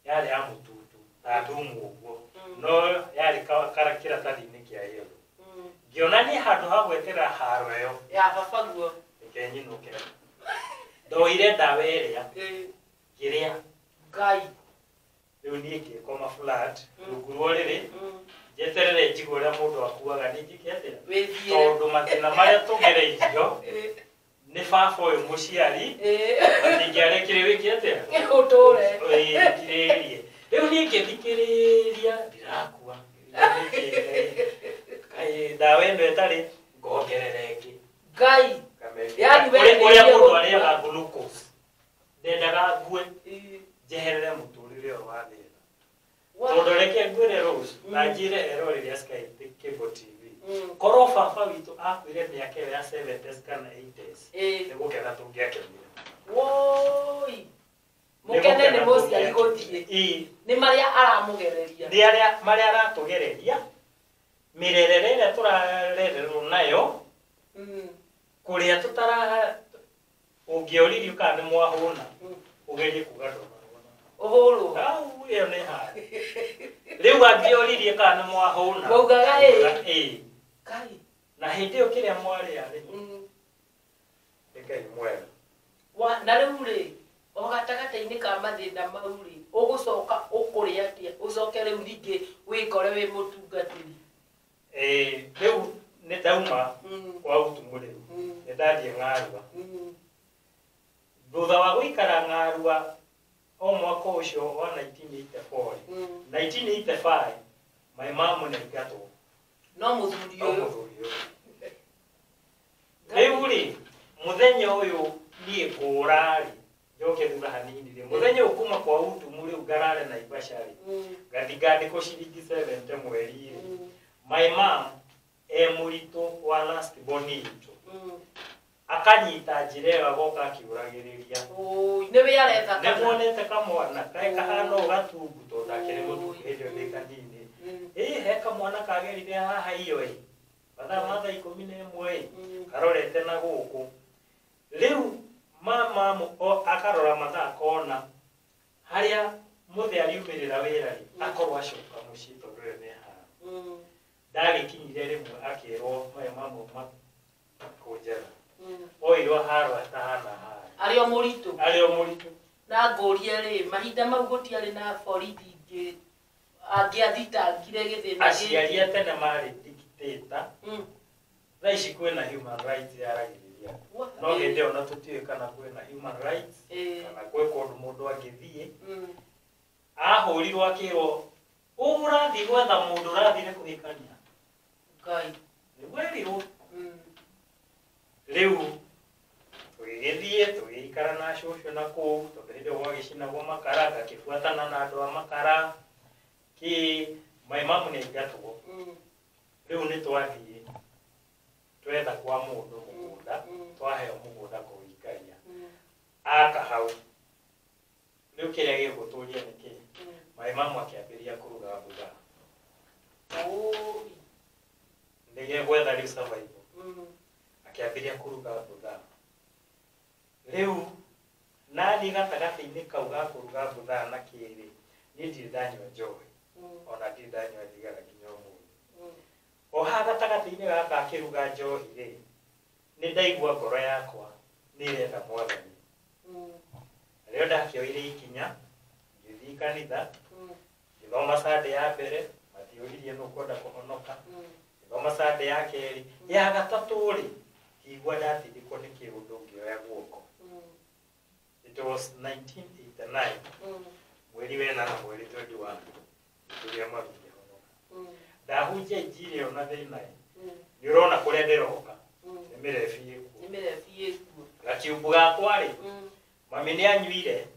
yarĩ ya mũtutu ta ndumu ũguo no yarĩ kĩratathi-inĩ kĩa yellow ngĩona niĩ handũ ha gwetera haro ĩyo ya baba guo nĩkenyinũkĩra ndoire ndawa ĩrĩa ngĩrĩa Ngai rĩu niĩ ngĩkoma flat rungu rwa rĩrĩ njeterere njigua ũrĩa mũndũ akuaga nĩ njĩke atĩa tondũ mathĩna marĩa tũgereirio nĩ baba ũyũ mũciari matingĩarekire wĩke atĩa ũtũre kirĩrie rĩu niĩ ngĩthikĩrĩria ndirakua ndawa ĩno ĩtarĩ ngongerere ĩngĩ Ngai ũrĩa mũndũ arĩaga glucose ndendaga ngue njeherere mũtũrĩre ũyũ wa thĩna tondũ reke ngwĩre Rose na njĩre eroreri a Sky Cable TV korwo baba witũ akuire mĩaka ĩyo ya 70s kana 80s nĩ gũkena tũngĩakenire mũkene nĩ mũciari gũthiĩ nĩ marĩa aramũgereria nĩ marĩa aratũgereria mĩrerere ĩrĩa tũrarererwo nayo kũrĩa ũngĩoririo kana nĩ mwahũna ũgerie kuga ndonarũna ũhũrwo ĩyo nĩ harĩ rĩu angĩoririe kana nĩ mwahũna maugaga Ngai na hindi yo kiria mwari ari Ngai mwega wa na riu ri o gatagata-ini ka mathina mau ri ugucoka ukuri atia ucoke riu ringi wikore wi mutungatiri riu ni dauma kwa utumuri ni ndathie Ng'arua thutha wa guikara Ng'arua o mwaka ucio wa 1984 1985 my mom ni ngato no muthuri uyu riu ri muthenya uyu nie ngurari njoke thutha hanini ri muthenya uyu kuma kwa utumuri ngarare na Ibashari gathigandi ko ciringi 7 mweri my mom murito wa last bonito akanyita njirega goka akiuragiriria niwe yaretha kana nemonete kamwana kai kahano gatungu to ndakire mutu hindio ndi kanini he kamwana kagerire haha iyo mathaa 11 karorete na guku riu mama akarora mathaa kona haria muthe ariumirira wira akorwa acoka mucii tondu we ni ha ndagikinyire rimwe akirwo mama kunjera oirwo harwa tahana ario muritu na ngoria ri mahinda mau gutiari na borithi ingi angiathitangire githina aciari tene mari dictator thaa ici kwina human rights yaragiriria no hindi ona tutiwe kana kwina human rights kana kwi kundu mundu angithie ahurirwo akirwo urathi gwetha mundu urathire kuhikania Ngai ni werirwo riu tugithie tugiikara na cucu na kuu tondu hindi gwagicinagwo makara gakibuatana na andu a makara ki my mom ni ngatwo riu ni twathie twetha kwa mundu mugunda twaheo mugunda kuwikaria aka hau riu kiria giguturia niki my mom akiambiria kuruga mbuga ndige gwetha riu survival akiambiria kuruga mbuga riu nani gatagati-ini kau ga kuruga mbuga na kiri ni ndiri ndanyua njohi ona ndiri ndanyua thigara nginya umuthi o ha gatagati-ini gaka akiruga njohi ri ni ndaigua ngoro yakwa ni irenda mwathani rio ndakioire ikinya ngithii kanitha ngithoma Sunday ya mbere matiuririe nukwenda kuhonoka ngithoma Sunday ya keri ya gatatu ri igua ndatindikwo ni kiundu ngioya guoko it was 1989 mweri wena na mweri 21 turia mwathie honoka ndahunjia injiri ona thina ni urona kuria ndiroka ni mirefie ku gakiumbu gakwa ri mami ni anyuire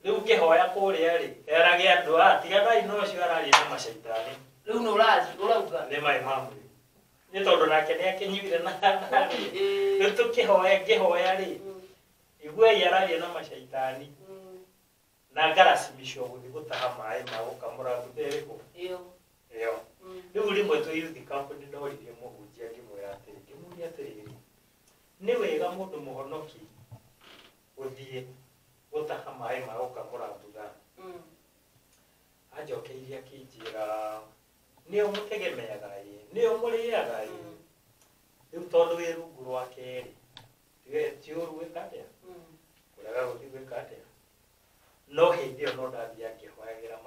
riu ngihoya kuria ri erage andu tiganai no cio araria na macaitani riu no urauga ni my mom ni tondu nake ni akinyuire na riu ngihoya ri igua yararia na macaitani na ngaracimicwo guthi gutaha mai ma gukamura ngutheriko iyo riu rimwe twi youth camp ni ndoririe muhunjia ngimwira atiri ni wega mundu muhonoki guthie gutaha mai ma gukamura mbuga ajokeirie akinjira nio mutegemeaga nio muriaga riu tondu wi rungu rwake ri tiuru gwikatia kuraga guthi gwikatia no hindi iyo no ndathia ngihoyagira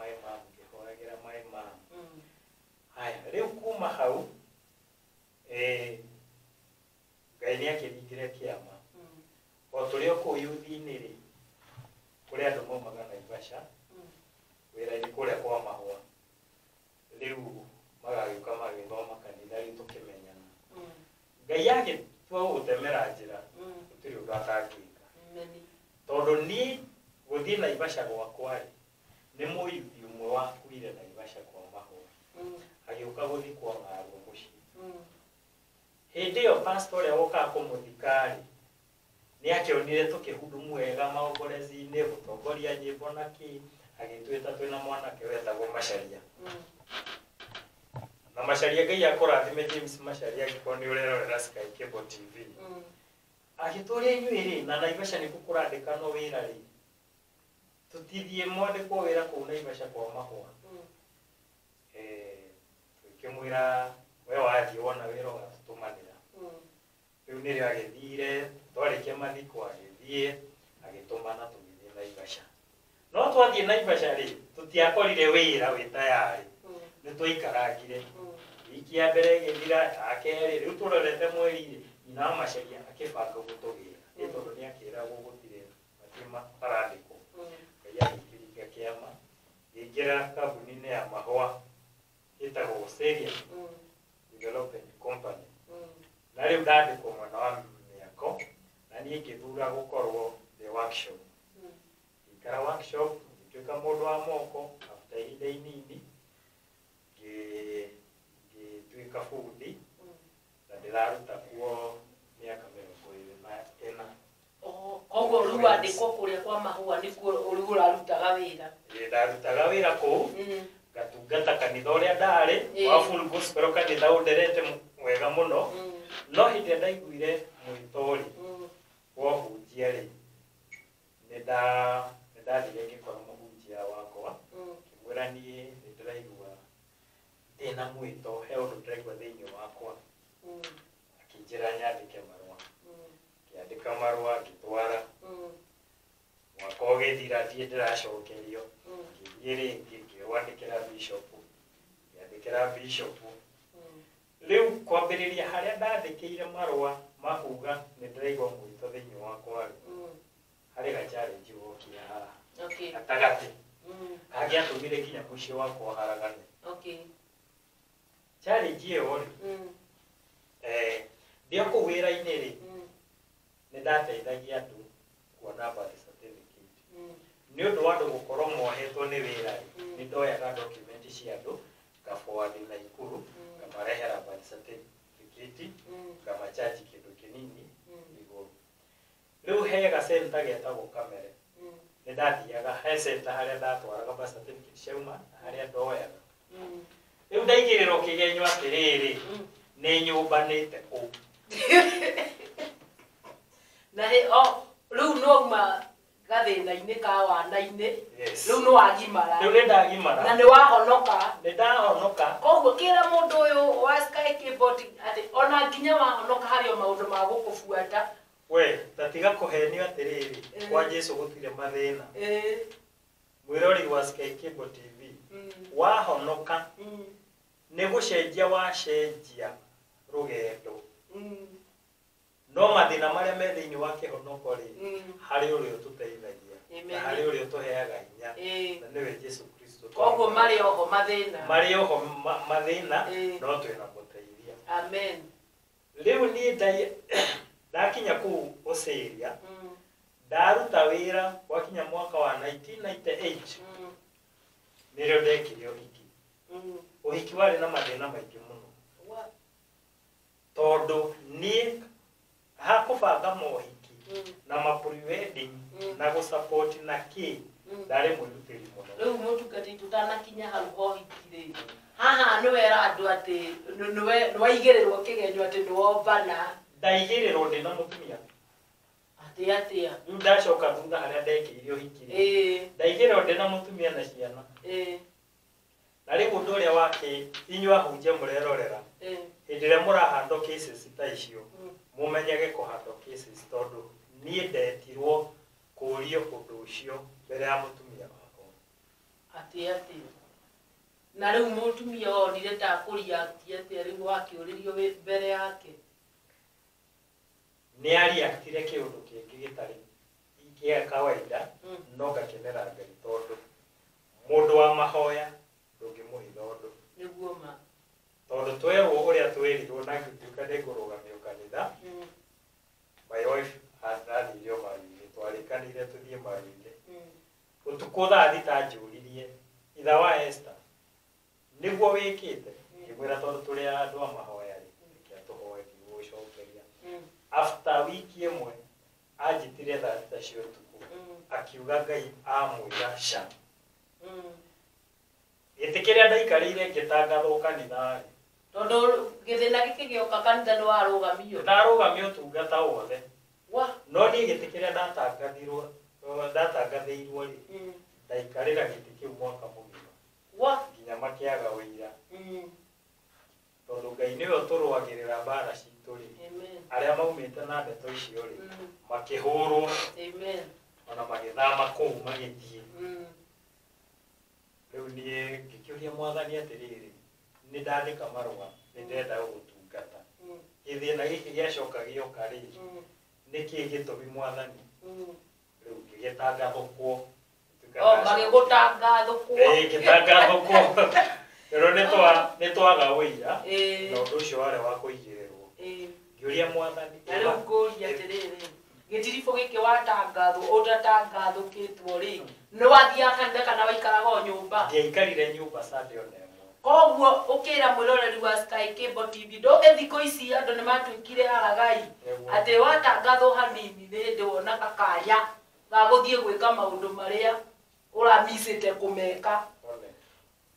mai mam haya riu kuma hau Ngai ni akiringire kiama o turi ku youth-ini ri kuri andu maumaga Naivasha wira-ini kuria kwa mahua riu magagiuka magithoma kanitha riu tukimenyana Ngai yake twa gutemera njira gutiri undu atangika tondu ni guthie Naivasha gwakwa ri ni muyuthi umwe wakuire Naivasha kwa mahua agiuka guthi kwa Ng'arua mucii hindi iyo pastor uria woka kumuthikari ni akionire tukihudumu wega maongorezi-ini gutongoria nyimbo na ki agitwita twina mwanake wetagwo Macharia na Macharia Ngai akurathime James Macharia agikwo ni urerorera Sky Cable TV agituria inyuiri na Naivasha ni kukurandikano wira ri tutithie mwandikwo wira kuu Naivasha kwa mahua tukimwira we wathi wona wira ugatutumanira riu ni rio agithire twarikia mathiko agithie agitumana tugithie Naivasha no twathie Naivasha ri tutiakorire wira wi tayari ni twikarangire wiki ya mbere githira akeri riu turorete mweri ina macaria akibanga gutugira ni tondu ni akira gugutire matima parandiko kaya ikiriga kiama ngira kambuni ya mahua itagwo Seria Development Company na riu ndandikwo mwana wa miako na niĩ ngĩthura gũkorwo the workshop ikara workshop ngĩtuĩka mũndũ wa moko after ihinda inini ngĩtuĩka bundi na ndĩraruta kuo mĩaka 24. Koguo rĩu wandĩkwo kũrĩa kwa mahũa nĩkuo rĩu ũrarutaga wĩra? Ndarutaga wĩra kũu ngatungata kanitha ũrĩa ndarĩ wa Full Gospel kanitha ũnderete wega mũno no hĩndĩ ndaiguire mwĩto-rĩ wa ũhunjia rĩ nĩndathire ngĩkora mũhunjia wakwa ngĩmwĩra niĩ nĩndĩraigua ndĩna mwĩto he ũndũ ndĩraigua thĩinĩ wakwa akĩnjĩra nyandĩke marũa ngĩandĩka marũa ngĩtwara mwaka ũgĩthira ndiĩ ndĩracokerio ngĩthiĩ rĩngĩ ngĩwandĩkĩra bishop ngĩandĩkĩra bishop riu kwambĩrĩria harĩa ndandĩkĩire marũa makuga nĩndĩraigua mwĩto thĩinĩ wakwa harĩ ga challenge gokire haha gatagatĩ kangĩatũmire nginya mũciĩ wakwa haragane. Challenge ĩyo rĩ ndĩ kũu wĩra-inĩ rĩ nĩndateithagia andũ kuona birth certificate nĩ ũndũ wa andũ gũkorwo mohetwo nĩ wĩra rĩ nĩndoyaga document cia andũ ngaboathi Naikuru ngamarehera birth certificate ngamachaji kĩndũ kĩnini igũrũ. Rĩu he ga center getagwo Kamere nĩndathiaga he center harĩa ndatwaraga birth certificate ciauma harĩa ndoyaga. Rĩu ndaigĩrĩrwo kĩgenyo atĩrĩrĩ nĩ nyũmbanĩte kũu na rĩu nĩwauma gathĩna-inĩ ka wana-inĩ rĩu nĩwagimara rĩu nĩndagimara na nĩwahonoka nĩndahonoka. Koguo kĩra mũndũ ũyũ wa Sky Cable atĩ ona nginya wahonoka harĩ o maũndũ ma gũkũbuata we tatiga kũhenio atĩrĩrĩ kwa Jesũ gũtirĩ mathĩna. Mwĩrori wa Sky Cable TV wahonoka nĩ gũcenjia wacenjia rũgendo no mathĩna marĩa me thĩinĩ wa kĩhonoko rĩ harĩ ũrĩa ũtũteithagia na harĩ ũrĩa ũtũheaga hinya na nĩwe Jesũ Kristo. Koguo marĩ oho mathĩna no twĩna mũteithia. Amen. Rĩu niĩ ndakinya kũu Seria ndaruta wĩra wakinya mwaka wa 1998 nĩrĩo ndekire ũhiki. Ũhiki warĩ na mathĩna maingĩ mũno tondũ niĩ hakũbanga mohiki na pre-wedding na gũsupport na kĩ ndarĩ mwĩrutĩri mũno. Rĩu mũtungati tũtanakinya hau ũhiki-rĩ haha nĩwera andũ atĩ nĩwaigĩrĩrwo kĩgenyo atĩ nĩwombana. Ndaigĩrĩrwo ndĩna mũtumia atĩa rĩu ndacoka thutha harĩa ndekĩire ũhiki ndaigĩrĩrwo ndĩna mũtumia na ciana na rĩu ũndũ ũrĩa wakĩ inyuĩ ahunjia mũrerorera hĩndĩ ĩrĩa mũrahandwo cases ta icio mũmenyage kũhandwo cases tondũ niĩ ndetirwo kũũrio ũndũ ũcio mbere ya mũtumia wakwa. Atĩa na rĩu mũtumia onire ta kũriakia atĩa rĩu wakĩũrĩrio mbere yake? Nĩ ariaktire kĩũndũ kĩngĩ gĩtarĩ gĩa kawaida no ngakenera Ngai tondũ mũndũ wa mahoya ndũngĩmũhitha ũndũ nĩguo ma tondũ twerwo ũrĩa twerirwo na ngĩtuĩka nĩngũrũgamio kanitha. My wife athire maru-inĩ twarĩkanire tũthiĩ maru-inĩ ũtukũ thaa thita njũririe itha wa Esther nĩguo wĩkĩte ngĩmwĩra tondũ tũrĩ andũ a mahoya rĩ reke tũhoe ndigũgũcokeria. After wiki ĩmwe anjĩtire thaa thita cia ũtukũ akiuga Ngai amwĩra ca gĩtĩ kĩrĩa ndaikarĩire ngĩtangathwo kanitha rĩ tondũ gĩthĩna gĩkĩ gĩoka kanitha nĩwarũgamio. Ndarũgamio ũtungata wothe no niĩ gĩtĩ kĩrĩa ndatangathĩirwo rĩ ndaikarĩra gĩtĩ kĩu mwaka mũgima nginya makĩaga ũira. tondu Ngai niwe turwagirira mbara citũ ri aria maumite na ndeto icio ri makihurwo ona magithama kũu magithie riu nie ngikiuria Mwathani atiriri ni ndandika marua ni ndenda gũgũtungata githina giki giacoka gioka ri niki gitũmi Mwathani riu ngĩgĩtangathũkwo magĩgũtangathũkwo gĩtangathũkwo rero nĩ twaga ũira na ũndũ ũcio warĩ wa kũigĩrĩrwo ngĩũria Mwathani na rĩu ngũria atĩrĩrĩ gĩtiribũ gĩkĩ watangathwo ũtatangathũkĩtwo rĩ nĩ wathiaga kanitha kana waikaraga o nyũmba ndiaikarire nyũmba Sunday ona ĩmwe koguo ũkĩra mwĩroreri wa Sky Cable TV ndũĩ thikũ ici andũ nĩ matuĩkire aragai atĩ watangathwo hanini nĩ hĩndĩ wonaga kanya ga gũthiĩ gwĩka maũndũ marĩa ũramicĩte kũmeka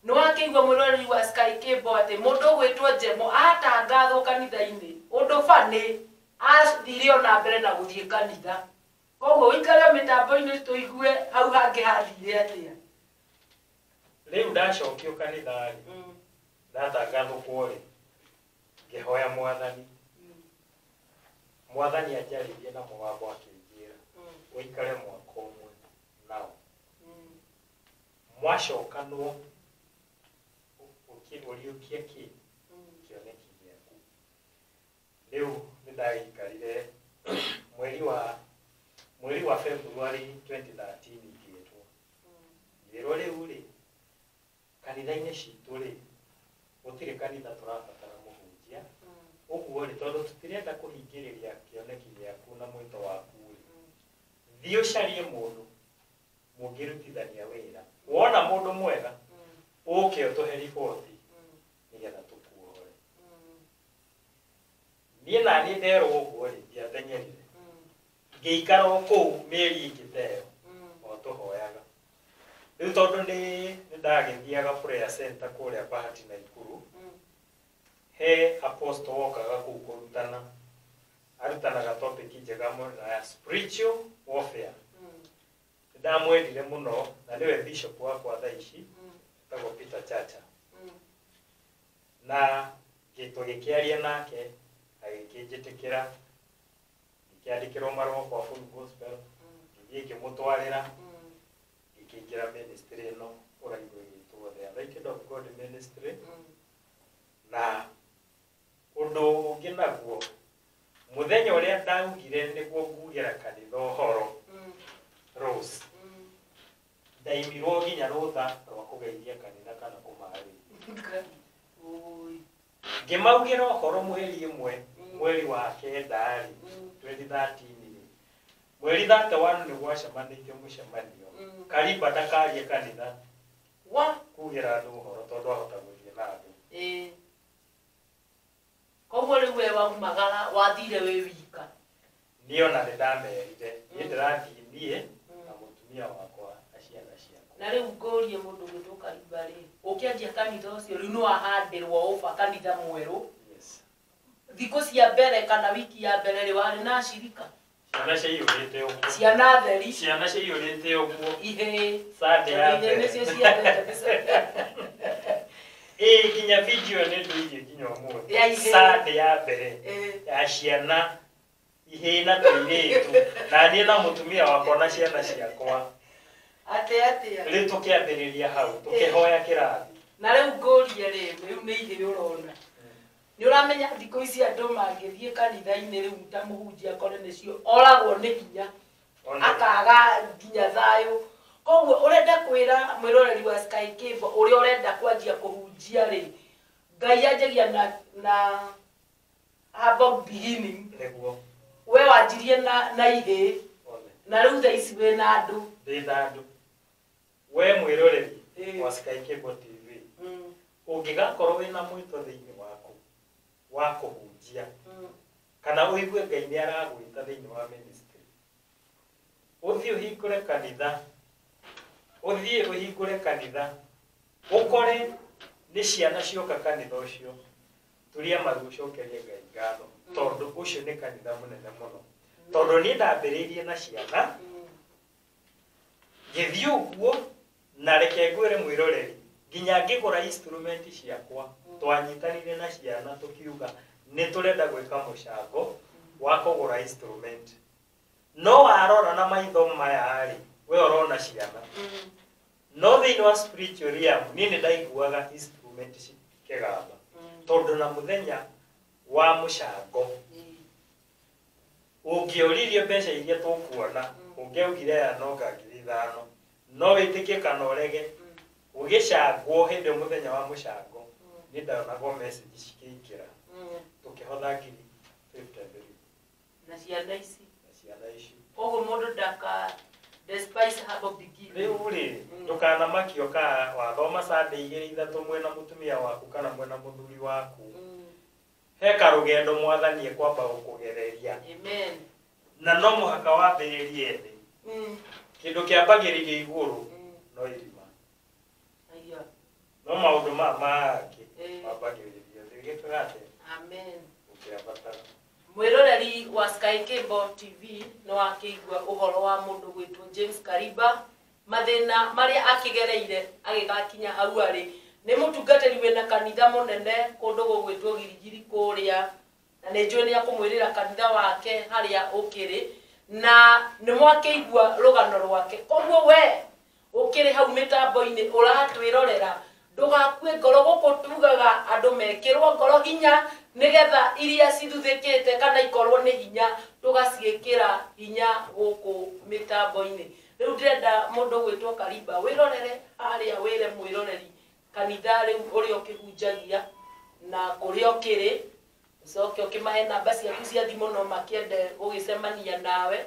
nĩ wakĩigua mwĩroreri wa Sky Cable atĩ mũndũ ũgwĩtwo Njemo atangathwo kanitha-inĩ ũndũ banĩ athire ona mbere na gũthiĩ kanitha koguo ũikare mĩtambo-inĩ tũigue hau hangĩ hathire atĩa rĩu ndacokio kanitha rĩ ndatangathũkwo rĩ ngĩhoya Mwathani anjarĩrie na mũgambo akĩnjĩra ũikare mwaka ũmwe nao mwacokanwo ũriũkie kĩ kĩoneki gĩaku rĩu nĩ ndagĩikarire mweri wa February 2013 ngĩĩrwo rĩu rĩ kanitha-inĩ citũ rĩ gũtirĩ kanitha tũrabatara mũhunjia ũguo rĩ tondũ tũtirenda kũhingĩrĩria kĩoneki gĩaku na mwĩto waku rĩ thiĩ ũcarie mũndũ mũngĩrutithania wĩra wona mũndũ mwega ũke ũtũhe riboti nĩgetha tũkuohore niĩ naniĩ nderwo ũguo rĩ ndiatengerire ngĩikara o kũu mĩeri ingĩteo o tũhoyaga rĩu tondũ nĩ ndagĩthiaga prayer center kũrĩa Bahati Naikuru he apostle wokaga kũu kũrutana arutanaga topic njega mũno ya spiritual warfare ndamwendire mũno na nĩwe bishop wakwa thaa ici etagwo Peter Chacha na gĩtũgĩkĩaria nake agĩkĩnjĩtĩkĩra ngĩkĩandĩkĩrwo marũa kwa Full Gospel ngĩthiĩ ngĩmũtwarĩra ngĩkĩingĩra ministry ĩno ũraigua ĩgĩtwo The Anointed of God Ministry na ũndũ ũngĩ naguo mũthenya ũrĩa ndaugire nĩguo ngugĩra kanitha ũhoro Rose ndaimirwo nginya rũtha rwa kũgeithia kanitha kana kũmaarĩria ngĩmaugĩra ũhoro mweri ĩmwe mweri wa kenda rĩ 2013 rĩ mweri 31 nĩ gwacemanĩtio mũcemanio Karimba ndakarie kanitha kugĩra andũ ũhoro tondũ ahota gũthiĩ na andũ koguo rĩu we waumagara wathire wĩ wika niĩ ona nĩ ndamerire niĩ ndĩrathiĩ niĩ na mũtumia wakwa na ciana ciakwa na rĩu ngũrie mũndũ ũgĩtwo Karimba rĩ ũkĩanjia kanitha ũcio rĩu nĩ wahandĩrwo ũba kanitha mwerũ thikũ cia mbere kana wiki ya mbere rĩ warĩ na acirika ciana ciaiyũrĩte ũguo ciana theri ciana ciaiyũrĩte ũguo ihĩ Sunday ya mbere nĩcio ciendete nginya video nĩ ndũirie nginya ũmũthĩ Sunday ya mbere ya ciana ihĩ na tũirĩtu na niĩ na mũtumia wakwa na ciana ciakwa atĩa rĩu tũkĩambĩrĩria hau tũkĩhoya kĩrathi na rĩu ngũrie rĩu nĩ ihĩ ũrona nĩ ũramenya thikũ ici andũ mangĩthiĩ kanitha-inĩ rĩu ta mũhunjia akore nĩcio oragwo nĩ hinya akaga nginya thayũ koguo ũrenda kwĩra mwĩroreri wa Sky Cable ũrĩa ũrenda kwanjia kũhunjia rĩ Ngai anjagia na humble beginning nĩguo we wanjirie na ihĩ na rĩu thaa ici wĩ na andũ ndĩ na andũ we mwĩroreri wa Sky Cable TV ũngĩgakorwo wĩna mwĩto thĩinĩ waku wa kũhunjia kana ũigue Ngai nĩ aragwĩta thĩinĩ wa ministry ũthiĩ ũhingũre kanitha ũkore nĩ ciana cioka kanitha ũcio turia maru ũcokerie Ngai ngatho tondũ ũcio nĩ kanitha mũnene mũno tondũ niĩ ndambĩrĩirie na ciana ngĩthiĩ ũguo na reke ngwĩre mwĩroreri nginya ngĩgũra instrument ciakwa twanyitanire na ciana tukiuga ni turenda gwika mucango wa kugura instrument no arora na maitho maya ri we orona ciana no thiini wa spiritual realm ni ndaiguaga instrument cikigamba tondu na muthenya wa mucango ungioririo mbeca iria tukuona ungiaugire ya no ngangiri 5 no witikie kana urege ugicangwo hindi muthenya wa mucango ni ndaonago message cikiikira tukihotha ngiri 50 na ciana ici koguo mundu ndaka despise habo begin riu ri ndukana makio ka wathoma Sunday 2-3 mwena mutumia waku kana mwena muthuri waku heka rugendo mwathani ekwamba gukugereria amen na no muhaka wambiririe thi kindu kiambagiririo iguru no irima aiyo no maundu mangĩ mambagiririo thi gikagate amen ukiambata mwiroreri wa Sky Cable TV no akigwa uhoro wa mundu gwitwo James Kariba mathina maria akigereire agigakinya hau ari ni mutungatiri wena kanitha munene kundu gugwitwo Girigiri kuria na ni njui ni akumwirira kanitha wake haria ukiri na ni mwakeigwa rugano rwake koguo we ukiri hau mitambo-ini uratwirorera ndugakue ngoro gukutugaga andu mekirwo ngoro hinya nigetha iria cithuthikite kana ikorwo ni hinya tugaciikira hinya guku mitambo-ini riu ndenda mundu gwitwo Kariba wirorere haria wire mwiroreri kanitha riu uria ukihunjagia na kuria ukiri ucoke ukimahe namba ciaku cia thimu no makiende ugicemania nawe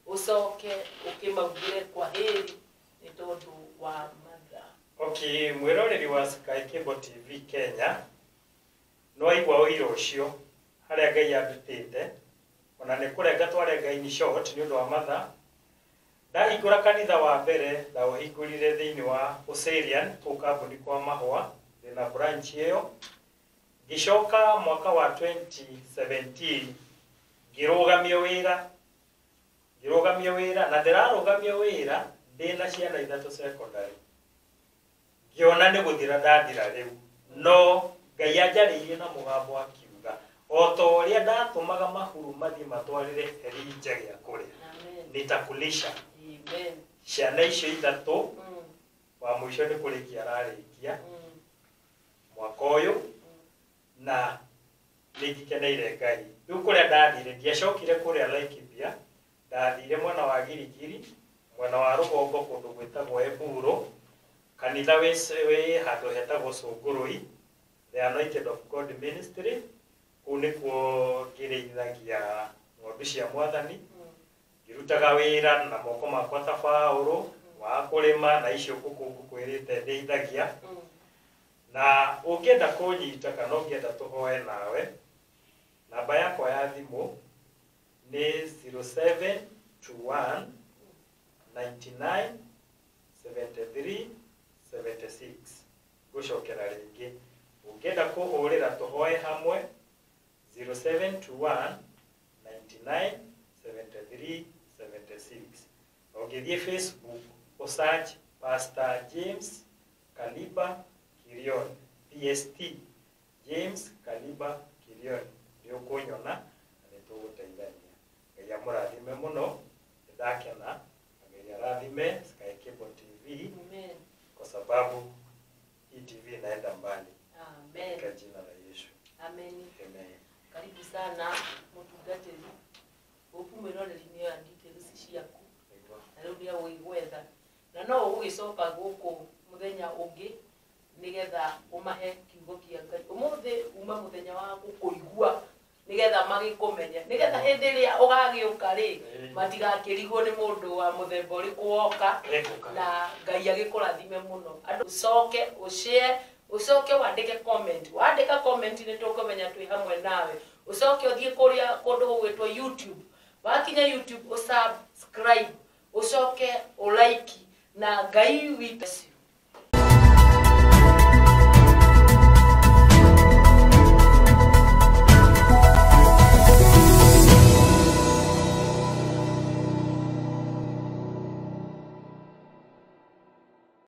ucoke ukimaugire kwa heri ni tondu wa matha. Okay, mwiroreri wa Sky Cable TV Kenya no igwa uiro ucio haria Ngai andutite ona ni kurenga tware Ngai ni short ni undu wa matha ndahingura kanitha wa mbere ndawahingurire thiini wa Oserian kukambuni kwa mahwa na branch iyo gicoka mwaka wa 2017 girugamio wira na ndirarugamio wira ndina ciana 3 secondary giona ni guthira ndathira riu no Ngai anjaririe na mugambo akiuga oto uria ndatumaga mahuru mathi matwarire Elijah gia kuria nitakulisha amen ciana icio 3 wa mwisho ni kurikia ararikia mwaka uyu na nigikeneire Ngai riu kuria ndathire ndiacokire kuria Laikipia ndathire mwena wa Girigiri mwena wa rugongo kundu gwitagwo Eburo kanitha we handu hetagwo Sungurui the Anointed of God Ministry kunikuo ngireithagia ng'ondu cia mwathani ngirutaga wira na moko makwa ta Paulo wa kurima na icio kukungu kwirite ndeithagia na ungienda kunyita kana ungienda tuhoe nawe namba yakwa ya thimu ni 0721 99 73 76 gucokera ringi ungienda kuhurira tuhoe hamwe 0721 99 73 76 ungithie Facebook usearch Pastor James Kariba Kirion PST James Kariba Kirion ndio kunyona ni tuguteithania Ngai amurathime muno ndakena Ngai arathime Sky Cable TV amen kwa sababu hii TV inaenda mbali amen kwa jina la Yesu amen amen. Karibu sana mutungatiri uku mwiroreri ni andite ruci ciaku na riu ndia wigwetha na no ugicoka guku muthenya ungi nigetha umahe kiugo kia Ngai umuthi uma muthenya wa gukuigua nigetha magikumenya nigetha hindi iria ugagiuka ri matigakirigwo ni mundu wa muthemba uriku woka na Ngai agikurathime muno andu ucoke ushare ucoke wandike wandika comment ni tukumenya twi hamwe nawe ucoke uthie kuria kundu gwitwo YouTube wakinya YouTube usubscribe ucoke ulike na Ngai witũ